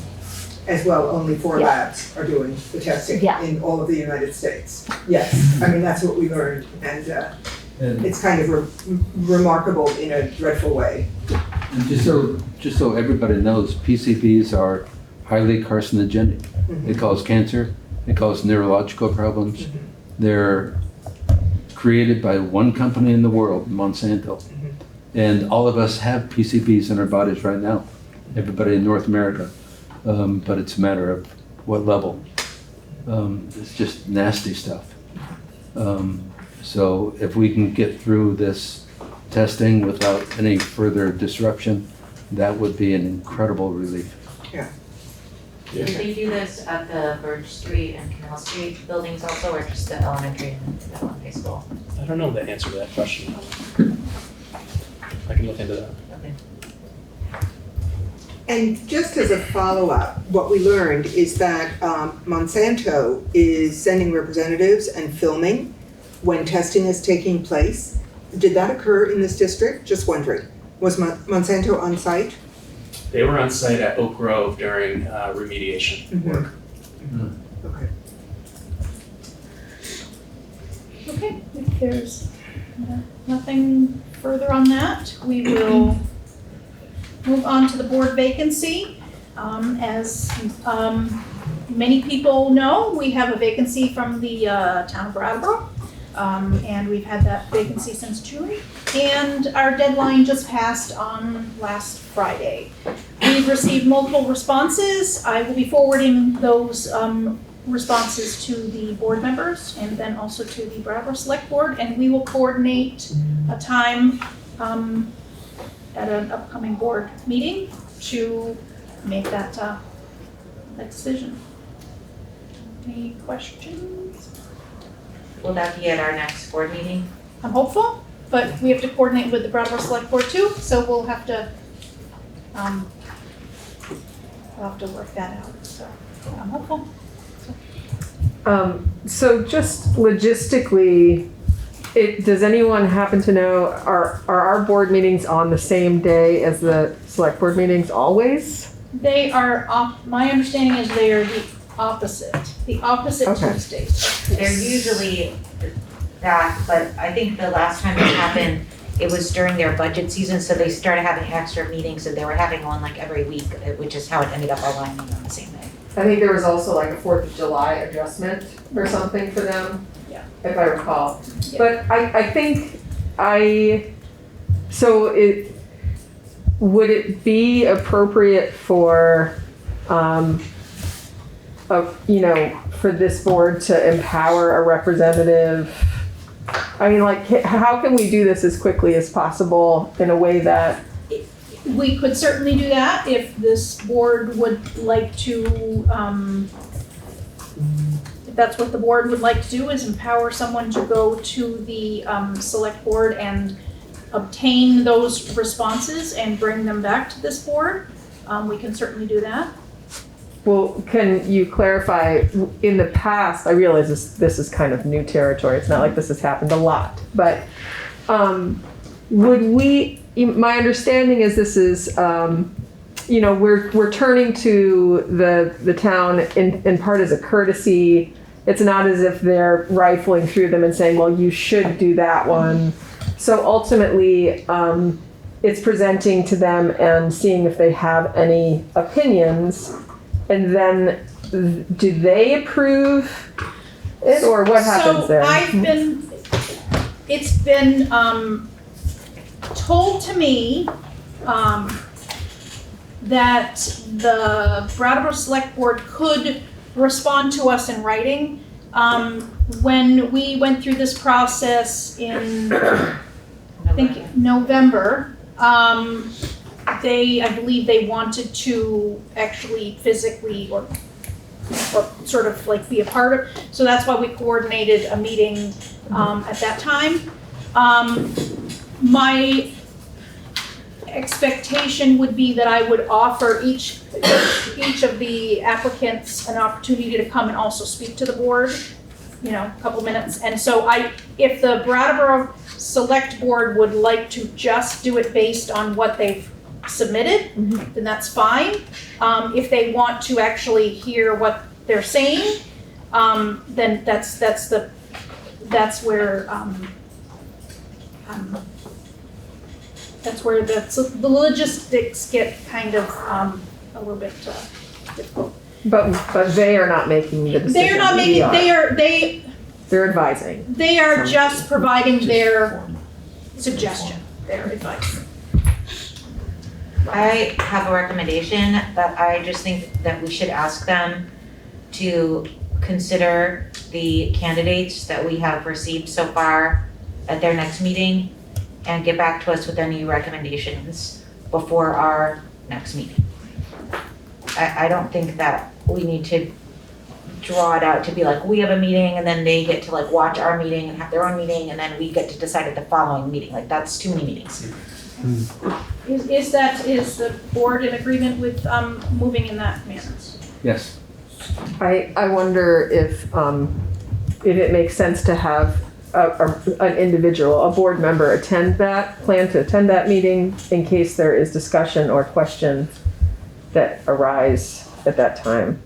As well, only 4 Yeah. labs are doing the testing in all of the United States. Yes, I mean, that's what we learned, and it's kind of remarkable in a dreadful way. And just so everybody knows, PCBs are highly carcinogenic. They cause cancer, they cause neurological problems. They're created by one company in the world, Monsanto. And all of us have PCBs in our bodies right now, everybody in North America. But it's a matter of what level. It's just nasty stuff. So if we can get through this testing without any further disruption, that would be an incredible relief. Yeah. Did they do this at the Birch Street and Canal Street buildings also, or just the elementary and middle and high school? I don't know the answer to that question. I can look into that. Okay. And just as a follow-up, what we learned is that Monsanto is sending representatives and filming when testing is taking place. Did that occur in this district? Just wondering. Was Monsanto on site? They were on site at Oak Grove during remediation work. Okay. Okay, if there's nothing further on that, we will move on to the board vacancy. As many people know, we have a vacancy from the town of Brattleboro. And we've had that vacancy since June. And our deadline just passed on last Friday. We've received multiple responses. I will be forwarding those responses to the board members and then also to the Brattleboro Select Board, and we will coordinate a time at an upcoming board meeting to make that decision. Any questions? Will that be at our next board meeting? I'm hopeful, but we have to coordinate with the Brattleboro Select Board too, so we'll have to work that out. So I'm hopeful. So just logistically, Does anyone happen to know, are our board meetings on the same day as the select board meetings always? They are, my understanding is they are the opposite Okay. Tuesdays. They're usually that, but I think the last time it happened, it was during their budget season, so they started having extra meetings, and they were having one like every week, which is how it ended up aligning on the same day. I think there was also like a 4th of July adjustment or something for them. Yeah. If I recall. Yeah. But would it be appropriate for, for this board to empower a representative? I mean, like, how can we do this as quickly as possible in a way that? We could certainly do that if this board would like to, if that's what the board would like to do, is empower someone to go to the select board and obtain those responses and bring them back to this board. We can certainly do that. Well, can you clarify, in the past, I realize this is kind of new territory, it's not like this has happened a lot, but my understanding is this is, we're turning to the town in part as a courtesy. It's not as if they're rifling through them and saying, well, you should do that one. So ultimately, it's presenting to them and seeing if they have any opinions. And then, do they approve it, or what happens there? It's been told to me that the Brattleboro Select Board could respond to us in writing. When we went through this process in, I think, November, I believe they wanted to actually physically or sort of like be a part of, so that's why we coordinated a meeting at that time. My expectation would be that I would offer each of the applicants an opportunity to come and also speak to the board, a couple minutes. And so if the Brattleboro Select Board would like to just do it based on what they've submitted, then that's fine. If they want to actually hear what they're saying, then that's where the logistics get kind of a little bit difficult. But they are not making the decision. They are not making. They're advising. They are just providing their suggestion, their advice. I have a recommendation that I just think that we should ask them to consider the candidates that we have received so far at their next meeting and get back to us with any recommendations before our next meeting. I don't think that we need to draw it out to be like, we have a meeting and then they get to like watch our meeting and have their own meeting and then we get to decide at the following meeting. Like, that's too many meetings. Is the board in agreement with moving in that manner? Yes. I wonder if it makes sense to have an individual, a board member plan to attend that meeting in case there is discussion or questions that arise at that time.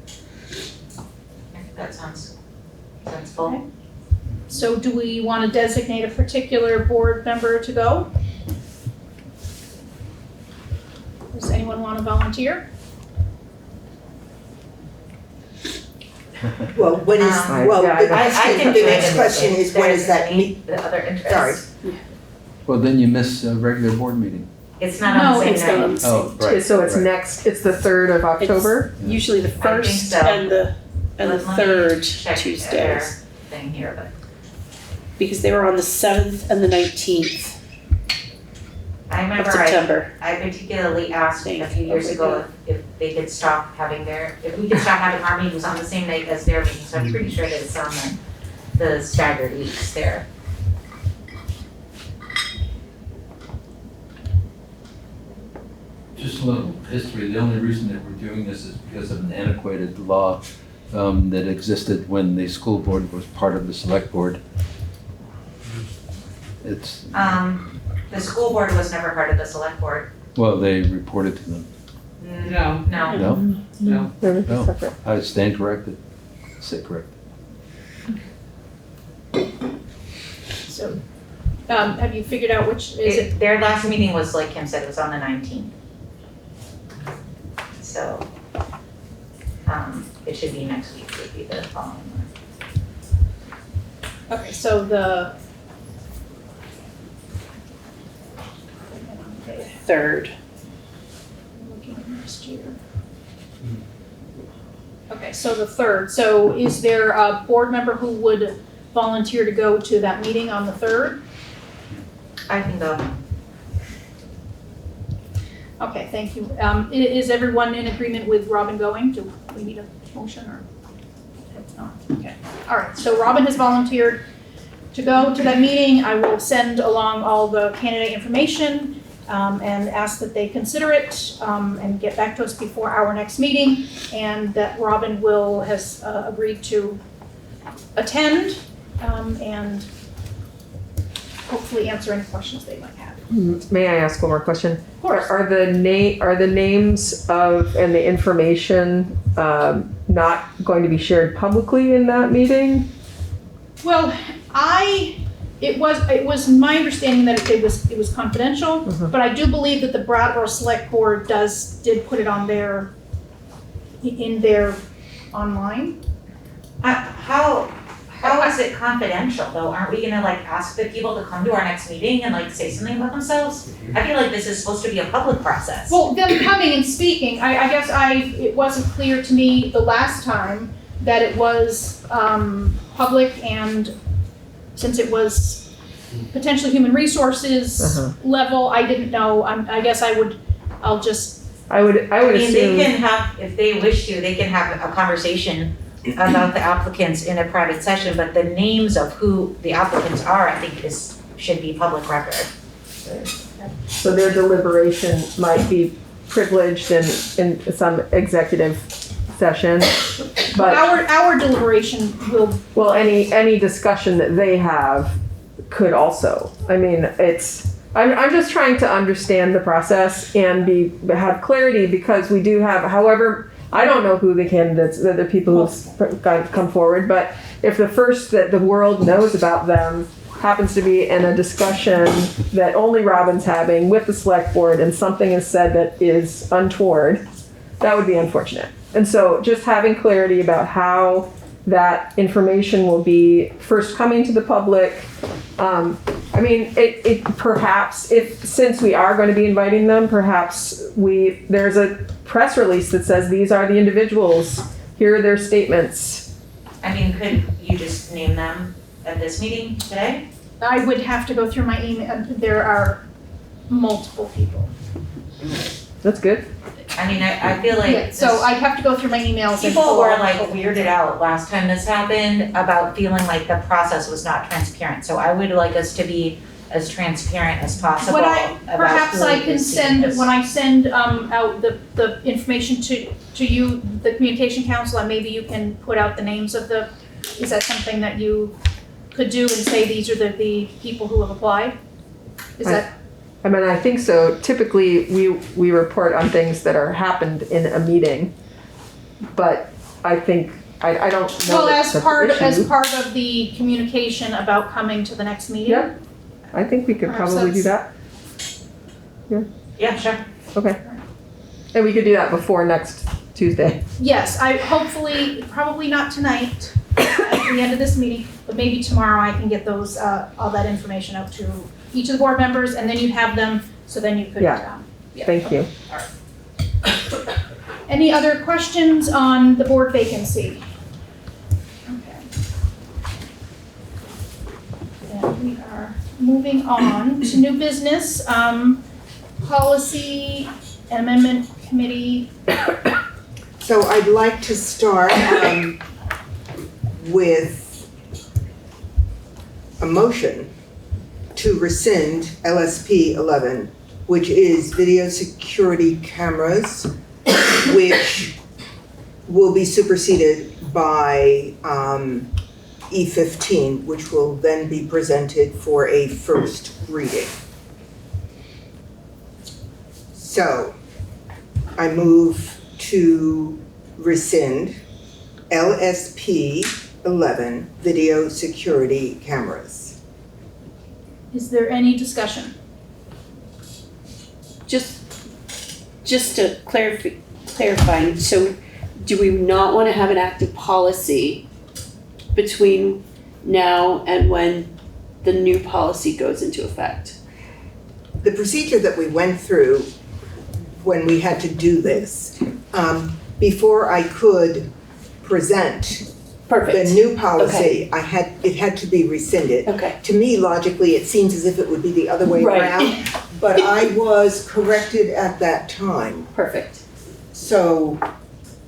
That sounds sensible. Okay. So do we want to designate a particular board member to go? Does anyone want to volunteer? Well, when is, the next question is, when is that meet? The other interest. Sorry. Well, then you miss a regular board meeting. It's not on the same night. Oh, right. So it's next, it's the 3rd of October? It's usually the first and the third Tuesdays. Thing here, but. Because they were on the 7th and the 19th. I remember I particularly asked a few years ago if they could stop having if we could stop having our meetings on the same night as their meetings, so I'm pretty sure that it's on the staggered weeks there. Just a little history. The only reason that we're doing this is because of an antiquated law that existed when the school board was part of the select board. It's, The school board was never part of the select board. well, they reported to them. No. No. No? No. Separate. I stand corrected. Say correct. So, have you figured out which is it? Their last meeting was, like Kim said, it was on the 19th. So, it should be next week, would be the following one. Okay, so the Third. looking at next year. Okay, so the 3rd. So is there a board member who would volunteer to go to that meeting on the 3rd? I can go. Okay, thank you. Is everyone in agreement with Robin going? Do we need a motion or? It's not. Okay. All right, so Robin has volunteered to go to that meeting. I will send along all the candidate information and ask that they consider it and get back to us before our next meeting, and that Robin has agreed to attend and hopefully answer any questions they might have. May I ask one more question? Of course. Are the names of and the information not going to be shared publicly in that meeting? Well, it was my understanding that it was confidential, but I do believe that the Brattleboro Select Board did put it on in their online. How is it confidential though? Aren't we gonna like ask the people to come to our next meeting and like say something about themselves? I feel like this is supposed to be a public process. Well, them coming and speaking, I guess it wasn't clear to me the last time that it was public, and since it was potentially human resources level, I didn't know. I would assume. I mean, they can have, if they wish to, they can have a conversation about the applicants in a private session, but the names of who the applicants are, I think should be public record. So their deliberation might be privileged in some executive session, but our deliberation will. Well, any discussion that they have could also. I mean, I'm just trying to understand the process and have clarity, because we do have, however, I don't know who the candidates, the people who've come forward, but if the first that the world knows about them happens to be in a discussion that only Robin's having with the select board, and something is said that is untoward, that would be unfortunate. And so just having clarity about how that information will be first coming to the public. I mean, it perhaps, since we are going to be inviting them, perhaps there's a press release that says these are the individuals, here are their statements. I mean, could you just name them at this meeting today? I would have to go through my email. There are multiple people. That's good. I mean, I feel like. Yeah, so I'd have to go through my emails. People were like weirded out last time this happened about feeling like the process was not transparent. So I would like us to be as transparent as possible. Perhaps I can send, when I send out the information to you, the communication council, and maybe you can put out the names of is that something that you could do and say these are the people who have applied? I mean, I think so. Typically, we report on things that are happened in a meeting, but I think I don't know. Well, as part of the communication about coming to the next meeting. Yeah, I think we could probably do that. Yeah. Yeah, sure. Okay. And we could do that before next Tuesday. Yes, probably not tonight at the end of this meeting, but maybe tomorrow I can get those all that information out to each of the board members, and then you'd have them, so then you could. Yeah. Thank you. All right. Any other questions on the board vacancy? Okay. And we are moving on to new business, policy amendment committee. So I'd like to start with a motion to rescind LSP 11, which is video security cameras, which will be superseded by E15, which will then be presented for a first reading. So I move to rescind LSP 11 video security cameras. Is there any discussion? Just to clarify, so do we not want to have an active policy between now and when the new policy goes into effect? The procedure that we went through when we had to do this, before I could present the new policy, it had to be rescinded. Okay. To me, logically, it seems as if it would be the other way around, but I was corrected at that time. Perfect. So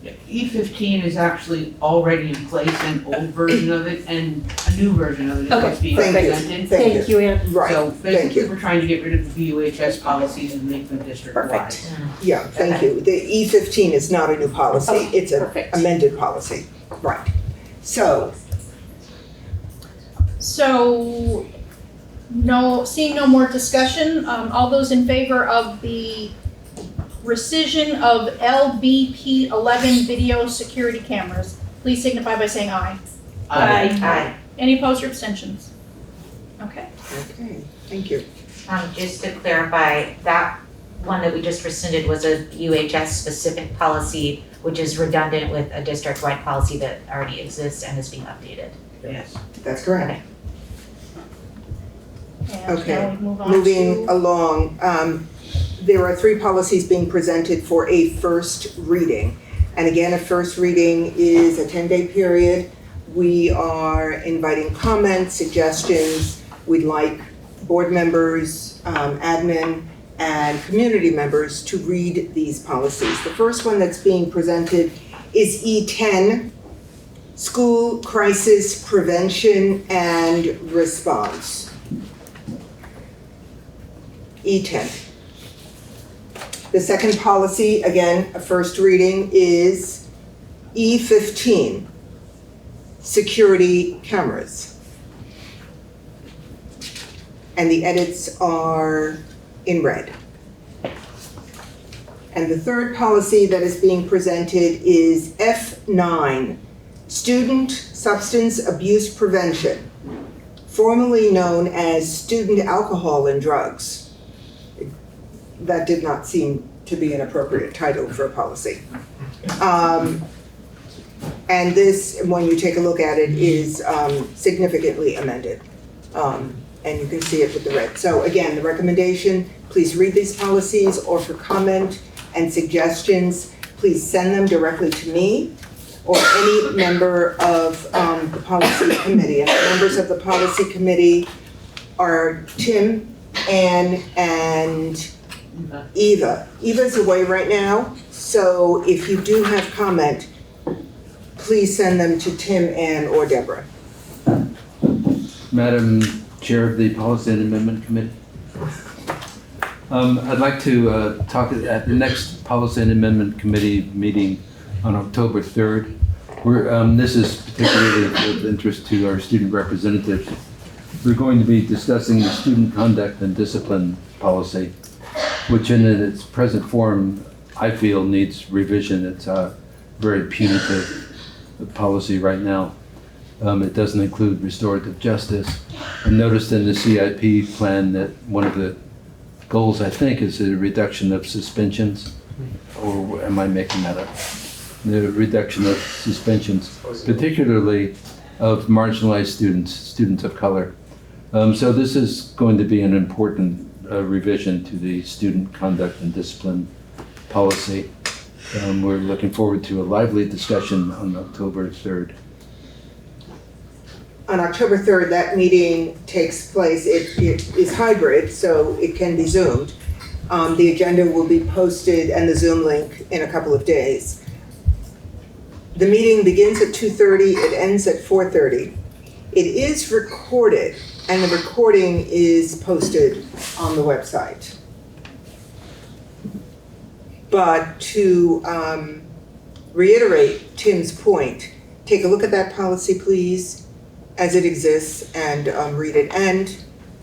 E15 is actually already in place, an old version of it and a new version of it is what's being presented. Thank you, Ann. Right, So thank basically, you. we're trying to get rid of the VUHS policies and make them district-wide. Yeah, thank you. The E15 is not a new policy, it's an amended policy. Right. So, seeing no more discussion, all those in favor of the rescission of LBP 11 video security cameras, please signify by saying aye. Aye. Any opposed or abstentions? Okay. Okay, thank you. Just to clarify, that one that we just rescinded was a UHS specific policy, which is redundant with a district-wide policy that already exists and is being updated. Yes. That's correct. And Okay, now we move on moving to- along, there are 3 policies being presented for a first reading. And again, a first reading is a 10-day period. We are inviting comments, suggestions. We'd like board members, admin, and community members to read these policies. The first one that's being presented is E10, School Crisis Prevention and Response. E10. The second policy, again, a first reading, is E15, Security Cameras. And the edits are in red. And the third policy that is being presented is F9, Student Substance Abuse Prevention, formerly known as Student Alcohol and Drugs. That did not seem to be an appropriate title for a policy. And this, when you take a look at it, is significantly amended. And you can see it with the red. So again, the recommendation, please read these policies, or for comment and suggestions, please send them directly to me or any member of the policy committee. And the members of the policy committee are Tim, Ann, and Eva. Eva's away right now, so if you do have comment, please send them to Tim, Ann, or Deborah. Madam Chair of the Policy and Amendment Committee. I'd like to talk at the next Policy and Amendment Committee meeting on October 3rd. This is particularly of interest to our student representatives. We're going to be discussing the student conduct and discipline policy, which in its present form, I feel needs revision. It's a very punitive policy right now. It doesn't include restorative justice. I noticed in the CIP plan that one of the goals, I think, is the reduction of suspensions, or am I making that up? The reduction of suspensions, particularly of marginalized students of color. So this is going to be an important revision to the student conduct and discipline policy. We're looking forward to a lively discussion on October 3rd. On October 3rd, that meeting takes place. It is hybrid, so it can be Zoomed. The agenda will be posted and the Zoom link in a couple of days. The meeting begins at 2:30, it ends at 4:30. It is recorded, and the recording is posted on the website. But to reiterate Tim's point, take a look at that policy, please. as it exists and read it. And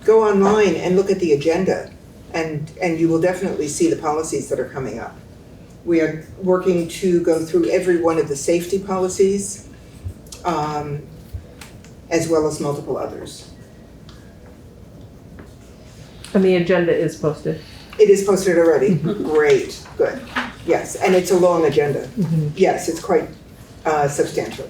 go online and look at the agenda, and you will definitely see the policies that are coming up. We are working to go through every one of the safety policies, as well as multiple others. And the agenda is posted. It is posted already. Great, good. Yes, and it's a long agenda. Yes, it's quite substantial.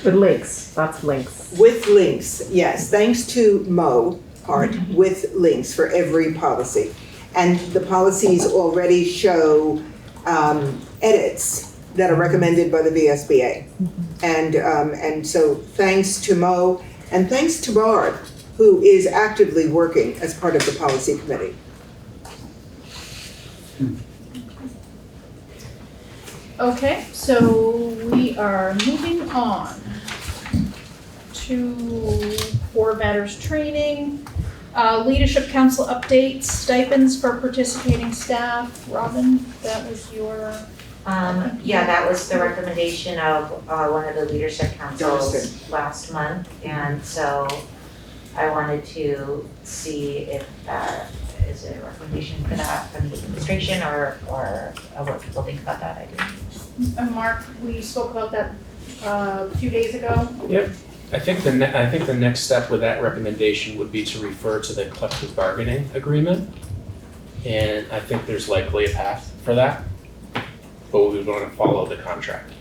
With links, lots of links. With links, yes. Thanks to Mo Hart, with links for every policy. And the policies already show edits that are recommended by the VSBA. And so thanks to Mo, and thanks to Barb, who is actively working as part of the policy committee. Okay, so we are moving on to Board Matters Training, Leadership Council updates, stipends for participating staff. Robin, that was your... Yeah, that was the recommendation of one of the leadership councils last month, and so I wanted to see if is it a recommendation for that from the administration or what people think about that idea. Mark, we spoke about that a few days ago. Yep. I think the next step with that recommendation would be to refer to the collective bargaining agreement, and I think there's likely a path for that, but we would want to follow the contract.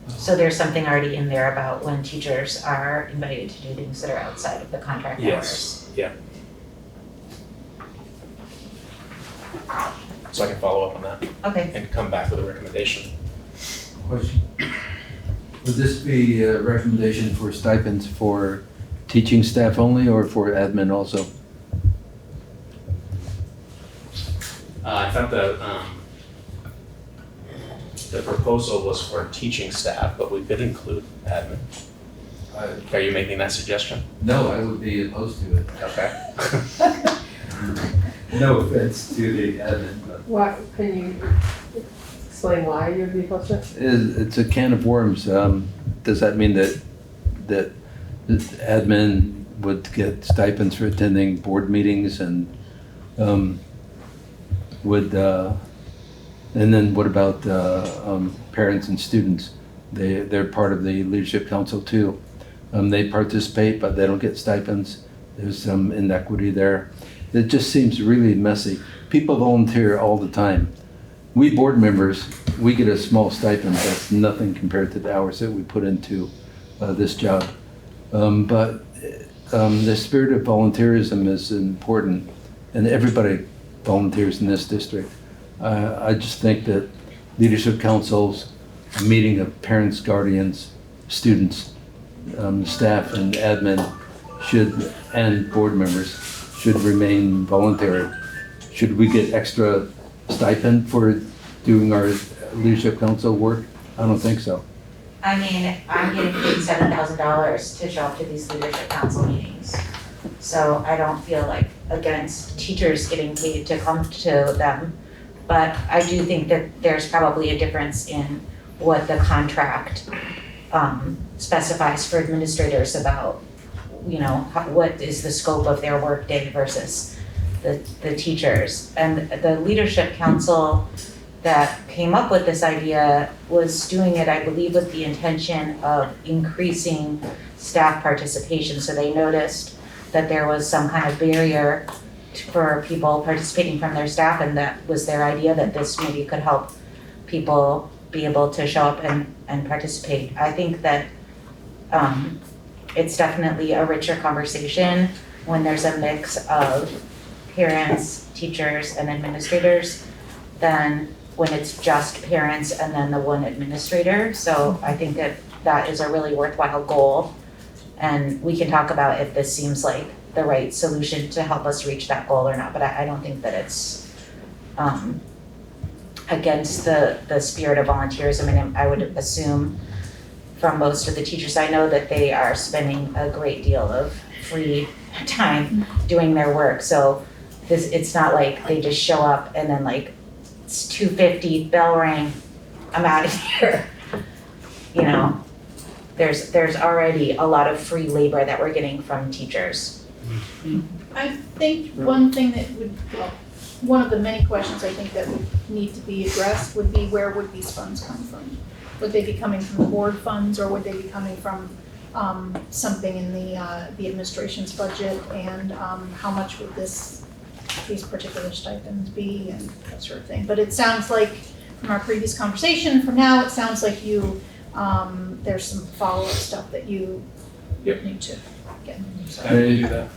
So there's something already in there about when teachers are invited to do things that are outside of the contract hours. Yes. Yeah. So I can follow up on that. Okay. And come back with a recommendation. Question. Would this be a recommendation for stipends for teaching staff only or for admin also? I thought the proposal was for teaching staff, but we could include admin. Are you making that suggestion? No, I would be opposed to it. Okay. No offense to the admin, but. What, can you explain why you'd be opposed to it? It's a can of worms. Does that mean that admin would get stipends for attending board meetings and and then what about parents and students? They're part of the leadership council too. They participate, but they don't get stipends. There's some inequity there. It just seems really messy. People volunteer all the time. We board members, we get a small stipend. That's nothing compared to the hours that we put into this job. But the spirit of volunteerism is important, and everybody volunteers in this district. I just think that leadership councils, a meeting of parents, guardians, students, staff, and admin and board members should remain voluntary. Should we get extra stipend for doing our leadership council work? I don't think so. I mean, I'm getting paid $7,000 to show up to these leadership council meetings. So I don't feel like against teachers getting paid to come to them. But I do think that there's probably a difference in what the contract specifies for administrators about, what is the scope of their workday versus the teachers. And the leadership council that came up with this idea was doing it, I believe, with the intention of increasing staff participation. So they noticed that there was some kind of barrier for people participating from their staff, and that was their idea, that this maybe could help people be able to show up and participate. I think that it's definitely a richer conversation when there's a mix of parents, teachers, and administrators than when it's just parents and then the one administrator. So I think that is a really worthwhile goal, and we can talk about if this seems like the right solution to help us reach that goal or not, but I don't think that it's against the spirit of volunteerism. And I would assume from most of the teachers I know that they are spending a great deal of free time doing their work. So it's not like they just show up and then like, it's 2:50, bell rang, I'm out of here, there's already a lot of free labor that we're getting from teachers. I think one thing that would, well, one of the many questions I think that would need to be addressed would be where would these funds come from? Would they be coming from the board funds, or would they be coming from something in the administration's budget, and how much would these particular stipends be, and that sort of thing. But it sounds like from our previous conversation, from now, it sounds like you, there's some follow-up stuff that you need to get. So. How do you do that?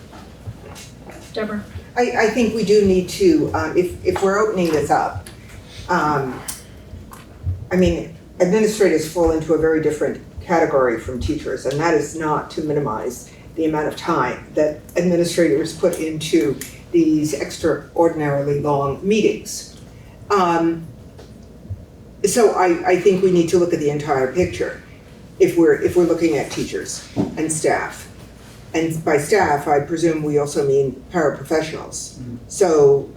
Deborah? I think we do need to, if we're opening this up, I mean, administrators fall into a very different category from teachers, and that is not to minimize the amount of time that administrators put into these extraordinarily long meetings. So I think we need to look at the entire picture if we're looking at teachers and staff. And by staff, I presume we also mean paraprofessionals. So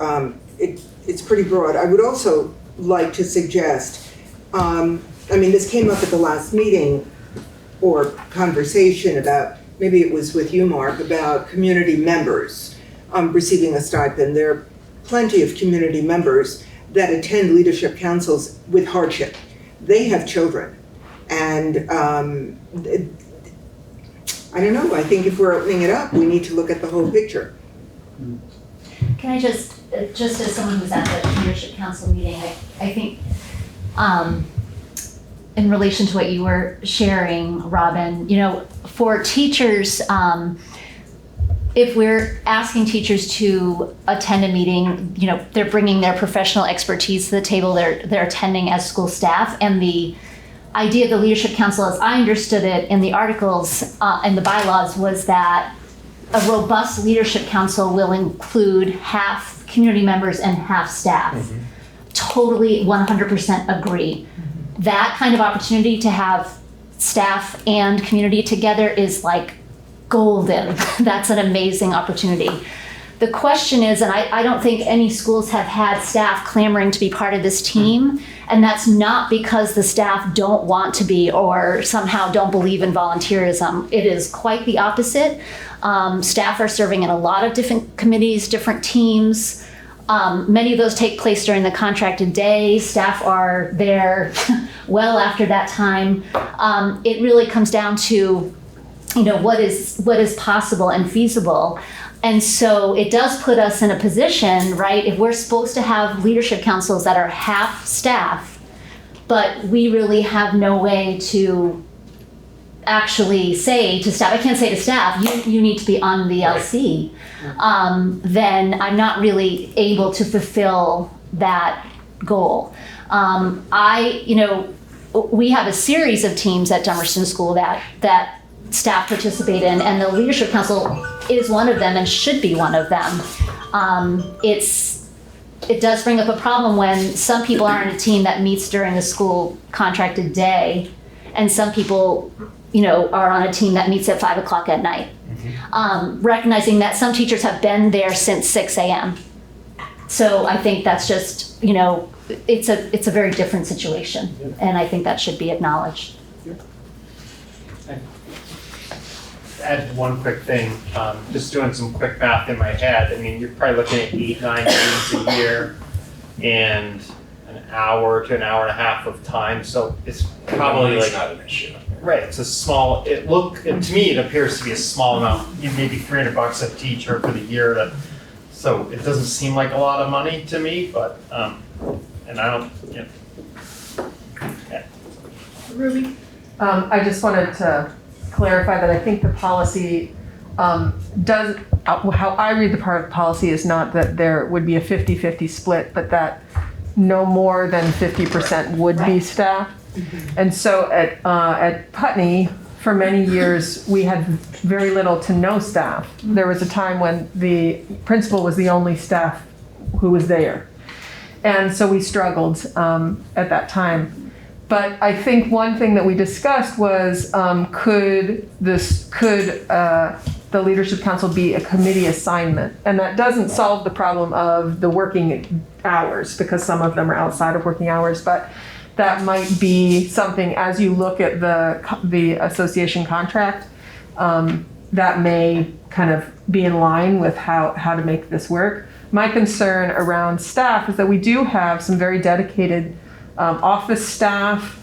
it's pretty broad. I would also like to suggest, I mean, this came up at the last meeting or conversation about, maybe it was with you, Mark, about community members receiving a stipend. There are plenty of community members that attend leadership councils with hardship. They have children. And I don't know, I think if we're opening it up, we need to look at the whole picture. Can I just as someone who's at the leadership council meeting, I think in relation to what you were sharing, Robin, you know, for teachers, if we're asking teachers to attend a meeting, you know, they're bringing their professional expertise to the table, they're attending as school staff, and the idea of the Leadership Council, as I understood it in the articles and the bylaws, was that a robust Leadership Council will include half community members and half staff. Mm-hmm. Totally 100% agree. Mm-hmm. That kind of opportunity to have staff and community together is like golden. That's an amazing opportunity. The question is, and I don't think any schools have had staff clamoring to be part of this team, and that's not because the staff don't want to be or somehow don't believe in volunteerism. It is quite the opposite. Staff are serving in a lot of different committees, different teams. Many of those take place during the contracted day. Staff are there well after that time. It really comes down to, you know, what is possible and feasible. And so it does put us in a position, right, if we're supposed to have leadership councils that are half staff, but we really have no way to actually say to staff, I can't say to staff, you need to be on the LC, then I'm not really able to fulfill that goal. You know, we have a series of teams at Dummerston School that staff participate in, and the Leadership Council is one of them and should be one of them. It does bring up a problem when some people are in a team that meets during the school contracted day, and some people, you know, are on a team that meets at 5 o'clock at night. Mm-hmm. Recognizing that some teachers have been there since 6 a.m. So I think that's just, you know, it's a very different situation, and I think that should be acknowledged. Add one quick thing, just doing some quick math in my head. I mean, you're probably looking at 8-9 days a year and an hour to an hour and a half of time. So it's probably like not an issue. Right. It's a small. To me, it appears to be a small amount. Maybe $300 a teacher for the year. So it doesn't seem like a lot of money to me, but and I don't. You know. Yeah. Ruby? I just wanted to clarify that I think the policy does, how I read the part of the policy is not that there would be a 50-50 split, but that no more than 50% would be staff. Mm-hmm. And so at Putney, for many years, we had very little to no staff. Mm-hmm. There was a time when the principal was the only staff who was there. And so we struggled at that time. But I think one thing that we discussed was could the Leadership Council be a committee assignment? And that doesn't solve the problem of the working hours, because some of them are outside of working hours, but that might be something as you look at the association contract, that may kind of be in line with how to make this work. My concern around staff is that we do have some very dedicated office staff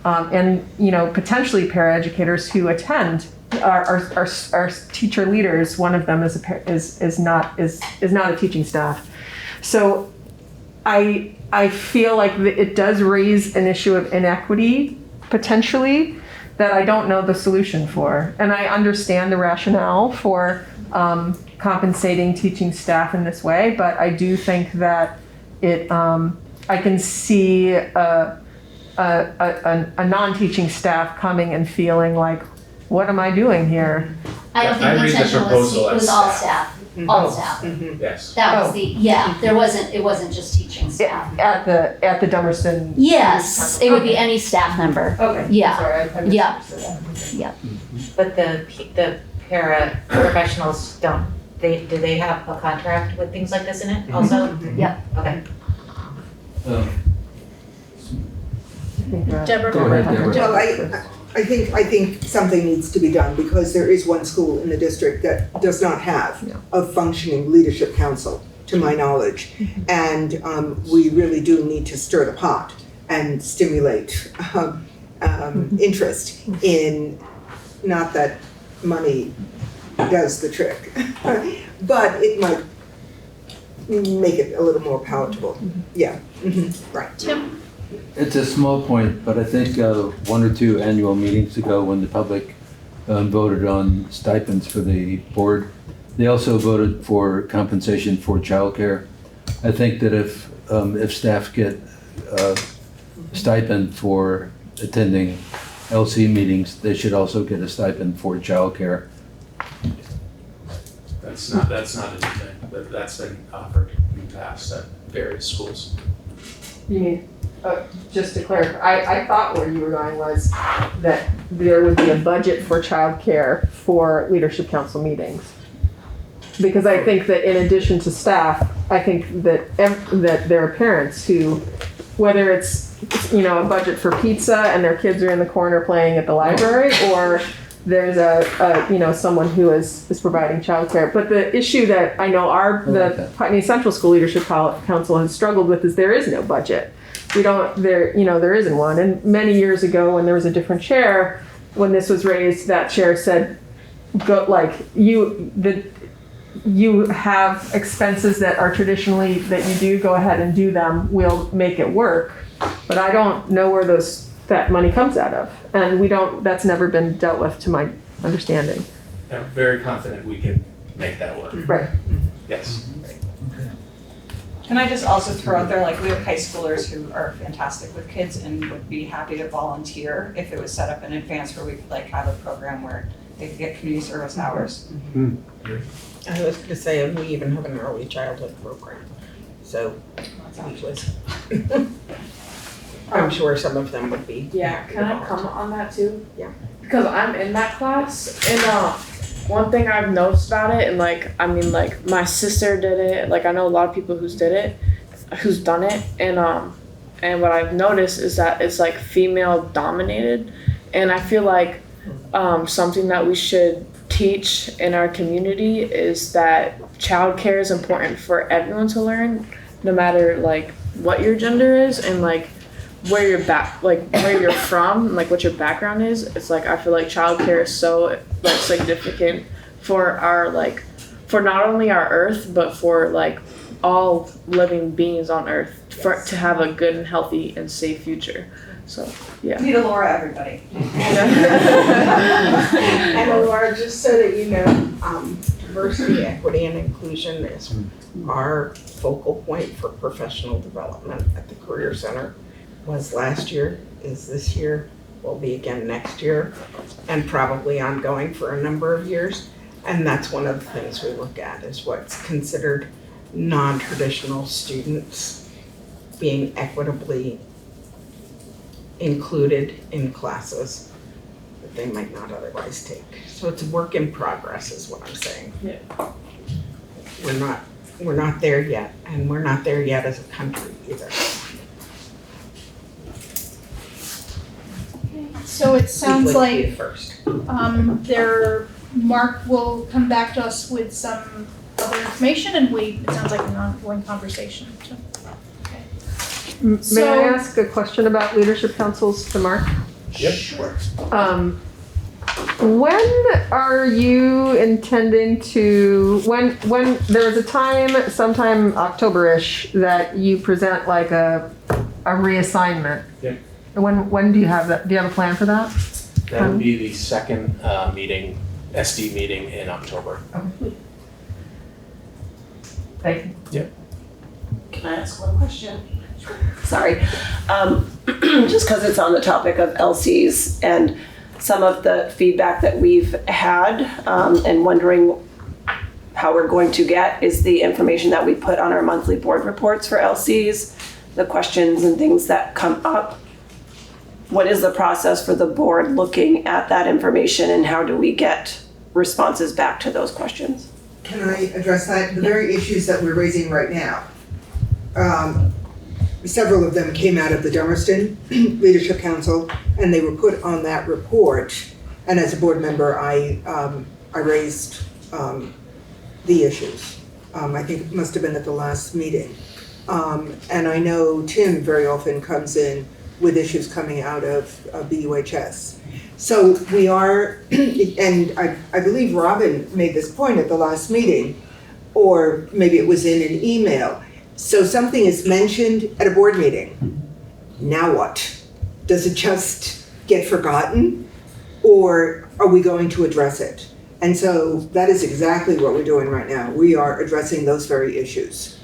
and potentially paraeducators who attend. Our teacher leaders, one of them is not a teaching staff. So I feel like it does raise an issue of inequity potentially that I don't know the solution for. And I understand the rationale for compensating teaching staff in this way, but I do think that I can see a non-teaching staff coming and feeling like, what am I doing here? I don't think the intention was, it was all staff, all staff. Yes. That was it wasn't just teaching staff. At the Dummerston? Yes, it would be any staff member. Okay. Yeah. Sorry, I misunderstood that. Yeah. But the paraprofessionals do they have a contract with things like this in it also? Yeah. Okay. Deborah. Go ahead, Deborah. Well, I think something needs to be done because there is one school in the district that does not have a functioning leadership council, to my knowledge. And we really do need to stir the pot and stimulate interest in, not that money does the trick, but it might make it a little more palatable. Yeah, right. Tim? It's a small point, but I think 1 or 2 annual meetings ago when the public voted on stipends for the board, they also voted for compensation for childcare. I think that if staff get a stipend for attending LC meetings, they should also get a stipend for childcare. That's not a new thing, but that's been offered in the past at various schools. You mean, just to clarify, I thought where you were going was that there would be a budget for childcare for leadership council meetings. Because I think that in addition to staff, I think that there are parents who, whether it's a budget for pizza and their kids are in the corner playing at the library, or there's someone who is providing childcare. But the issue that I know the Putney Central School Leadership Council has struggled with is there is no budget. There isn't one. And many years ago when there was a different chair, when this was raised, that chair said, you have expenses that are traditionally that you do, go ahead and do them, we'll make it work. But I don't know where that money comes out of. And that's never been dealt with to my understanding. I'm very confident we can make that work. Right. Yes. Can I just also throw out there, we have high schoolers who are fantastic with kids and would be happy to volunteer if it was set up in advance where we could have a program where they could get community service hours. I was gonna say, and we even have an early childhood program, so I'm sure some of them would be. Yeah, can I comment on that too? Yeah. Because I'm in that class, and one thing I've noticed about it, and my sister did it, I know a lot of people who's done it, and what I've noticed is that it's female dominated, and I feel like something that we should teach in our community is that childcare is important for everyone to learn, no matter what your gender is and where you're where you're from, what your background is. It's I feel like childcare is so significant for our for not only our earth but for all living beings on earth to have a good and healthy and safe future. So yeah. Need a Laura, everybody. And Laura, just so that you know, diversity, equity, and inclusion is our focal point for professional development at the Career Center. Was last year, is this year, will be again next year, and probably ongoing for a number of years. And that's one of the things we look at is what's considered non-traditional students being equitably included in classes that they might not otherwise take. So it's a work in progress is what I'm saying. Yeah. We're not there yet, and we're not there yet as a country either. So it sounds We'd like to be like, first. Mark will come back to us with some other information, and it sounds like an ongoing conversation, so. May I So- ask a question about leadership councils to Mark? Yep, sure. When are you intending to, when there was a time, sometime October-ish, that you present like a reassignment? Yep. When do you have that? Do you have a plan for that? That would be the second meeting, SD meeting in October. Thank you. Yep. Can I ask one question? Sorry. Just because it's on the topic of LCs and some of the feedback that we've had and wondering how we're going to get is the information that we put on our monthly board reports for LCs, the questions and things that come up. What is the process for the board looking at that information, and how do we get responses back to those questions? Can I address that? The very issues that we're raising right now, several of them came out of the Dummerston Leadership Council, and they were put on that report. And as a board member, I raised the issues. I think it must have been at the last meeting. And I know Tim very often comes in with issues coming out of BUHS. So we are, and I believe Robin made this point at the last meeting, or maybe it was in an email. So something is mentioned at a board meeting. Now what? Does it just get forgotten, or are we going to address it? And so that is exactly what we're doing right now. We are addressing those very issues.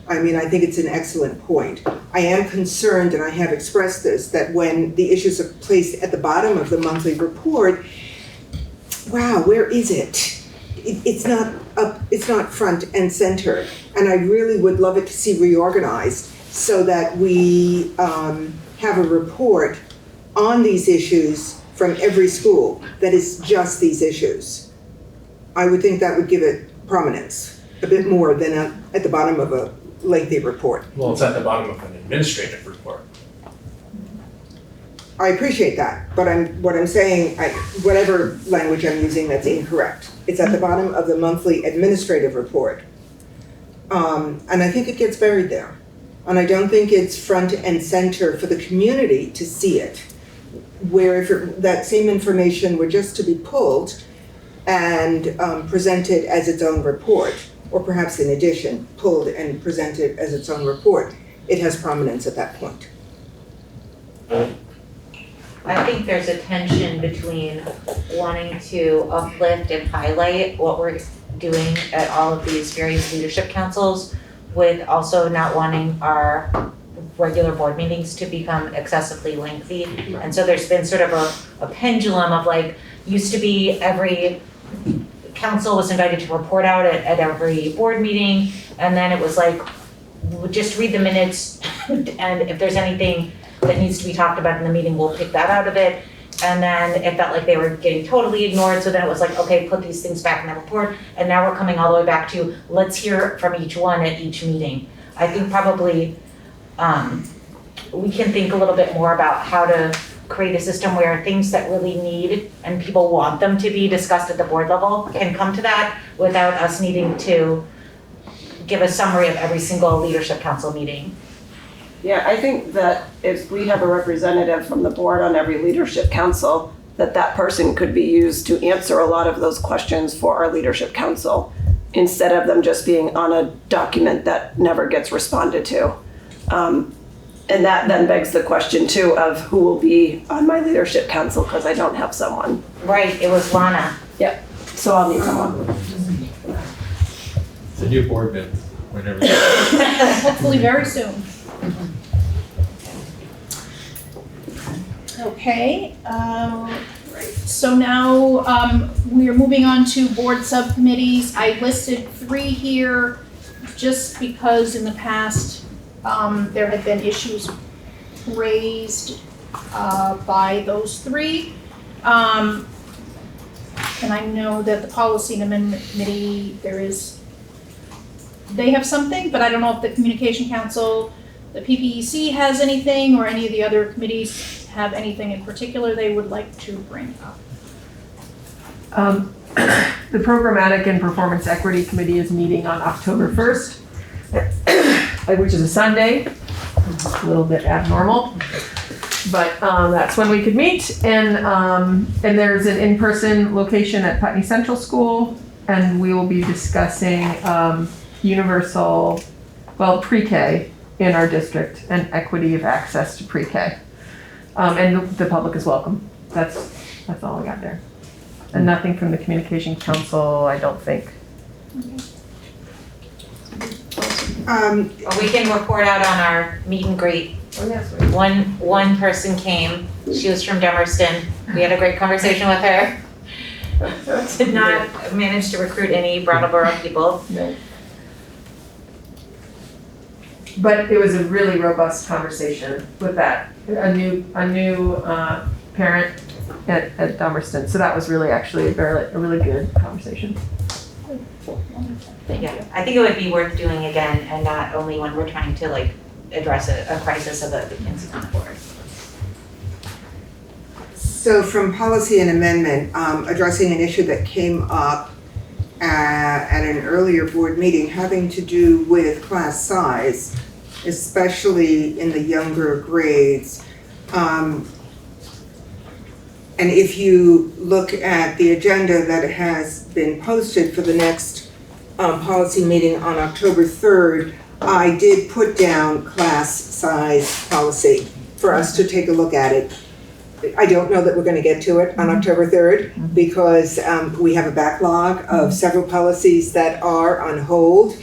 I mean, I think it's an excellent point. I am concerned, and I have expressed this, that when the issues are placed at the bottom of the monthly report, wow, where is it? It's not up, it's not front and center. And I really would love it to see reorganized so that we have a report on these issues from every school that is just these issues. I would think that would give it prominence, a bit more than at the bottom of a lengthy report. Well, it's at the bottom of an administrative report. I appreciate that, but what I'm saying, whatever language I'm using that's incorrect, it's at the bottom of the monthly administrative report. And I think it gets buried there. And I don't think it's front and center for the community to see it. Where if that same information were just to be pulled and presented as its own report, or perhaps in addition, pulled and presented as its own report, it has prominence at that point. I think there's a tension between wanting to uplift and highlight what we're doing at all of these various leadership councils, with also not wanting our regular board meetings to become excessively lengthy. And so there's been sort of a pendulum of like, used to be every council was invited to report out at every board meeting, and then it was like, just read the minutes, and if there's anything that needs to be talked about in the meeting, we'll pick that out of it. And then it felt like they were getting totally ignored, so then it was like, okay, put these things back in the report, and now we're coming all the way back to, let's hear from each one at each meeting. I think probably we can think a little bit more about how to create a system where things that really need and people want them to be discussed at the board level can come to that without us needing to give a summary of every single leadership council meeting. Yeah, I think that if we have a representative from the board on every leadership council, that person could be used to answer a lot of those questions for our leadership council, instead of them just being on a document that never gets responded to. And that then begs the question too of who will be on my leadership council, because I don't have someone. Right, it was Lana. Yep, so I'll need someone. It's a new board member, whenever. Hopefully very soon. Okay, right. So now we are moving on to board subcommittees. I listed 3 here just because in the past there had been issues raised by those 3. And I know that the Policy and Amendment Committee, they have something, but I don't know if the Communication Council, the PPEC has anything, or any of the other committees have anything in particular they would like to bring up. The Programmatic and Performance Equity Committee is meeting on October 1st, which is a Sunday, a little bit abnormal, but that's when we could meet. And there's an in-person location at Putney Central School, and we will be discussing pre-K in our district and equity of access to pre-K. And the public is welcome. That's all I got there. And nothing from the Communications Council, I don't think. We can report out on our meet and greet. Oh, yes. One person came, she was from Dummerston. We had a great conversation with her. Did not manage to recruit any Brattleboro people. No. But it was a really robust conversation with that. A new parent at Dummerston. So that was really actually a really good conversation. Yeah, I think it would be worth doing again, and not only when we're trying to like address a crisis of a vacancy on the board. So from policy and amendment, addressing an issue that came up at an earlier board meeting having to do with class size, especially in the younger grades. And if you look at the agenda that has been posted for the next policy meeting on October 3rd, I did put down class size policy for us to take a look at it. I don't know that we're going to get to it on October 3rd because we have a backlog of several policies that are on hold,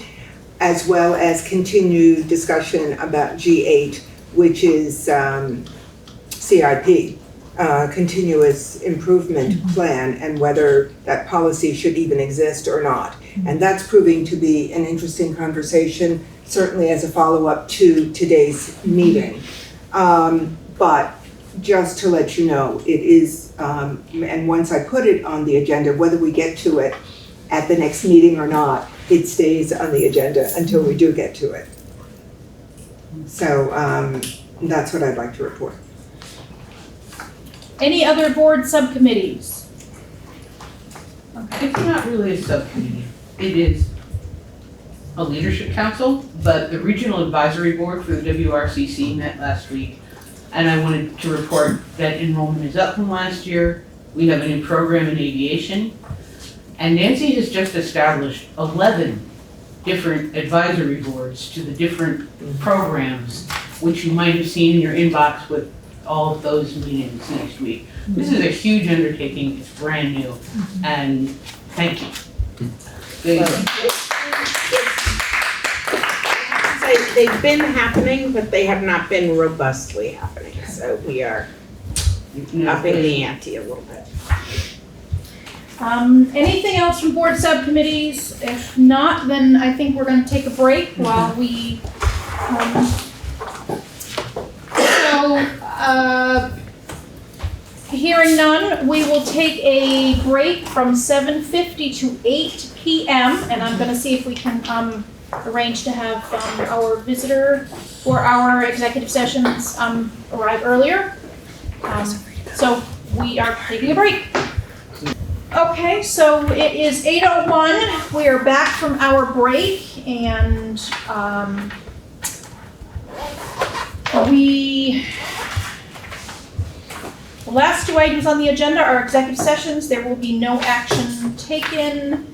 as well as continued discussion about G8, which is CIP, Continuous Improvement Plan, and whether that policy should even exist or not. And that's proving to be an interesting conversation, certainly as a follow-up to today's meeting. But just to let you know, it is, and once I put it on the agenda, whether we get to it at the next meeting or not, it stays on the agenda until we do get to it. So that's what I'd like to report. Any other board subcommittees? It's not really a subcommittee. It is a leadership council, but the regional advisory board for the WRCC met last week. And I wanted to report that enrollment is up from last year. We have a new program in aviation. And Nancy has just established 11 different advisory boards to the different programs, which you might have seen in your inbox with all of those meetings next week. This is a huge undertaking. It's brand new. And thank you. They've been happening, but they have not been robustly happening. So we are upping the ante a little bit. Anything else from board subcommittees? If not, then I think we're going to take a break while we. Hearing none, we will take a break from 7:50 to 8 p.m. and I'm going to see if we can arrange to have our visitor for our executive sessions arrive earlier. So we are taking a break. Okay, so it is 8:01. We are back from our break, and the last two items on the agenda are executive sessions. There will be no action taken.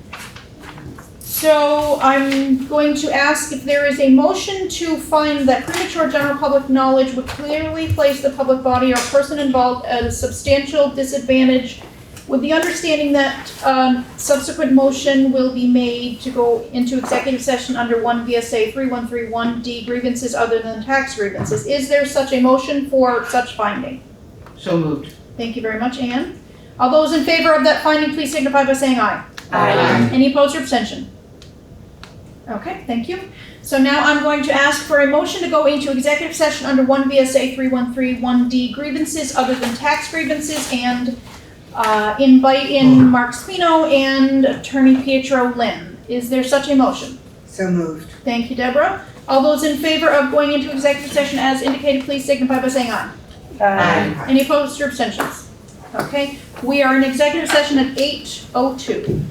So I'm going to ask if there is a motion to find that premature general public knowledge would clearly place the public body or person involved at a substantial disadvantage, with the understanding that subsequent motion will be made to go into executive session under 1 VSA 3131D, grievances other than tax grievances. Is there such a motion for such finding? So moved. Thank you very much, Anne. All those in favor of that finding, please signify by saying aye. Aye. Any opposed or abstention? Okay, thank you. So now I'm going to ask for a motion to go into executive session under 1 VSA 3131D, grievances other than tax grievances, and invite in Mark Spino and Attorney Pietro Lynn. Is there such a motion? So moved. Thank you, Deborah. All those in favor of going into executive session as indicated, please signify by saying aye. Aye. Any opposed or abstentions? Okay, we are in executive session at 8:02.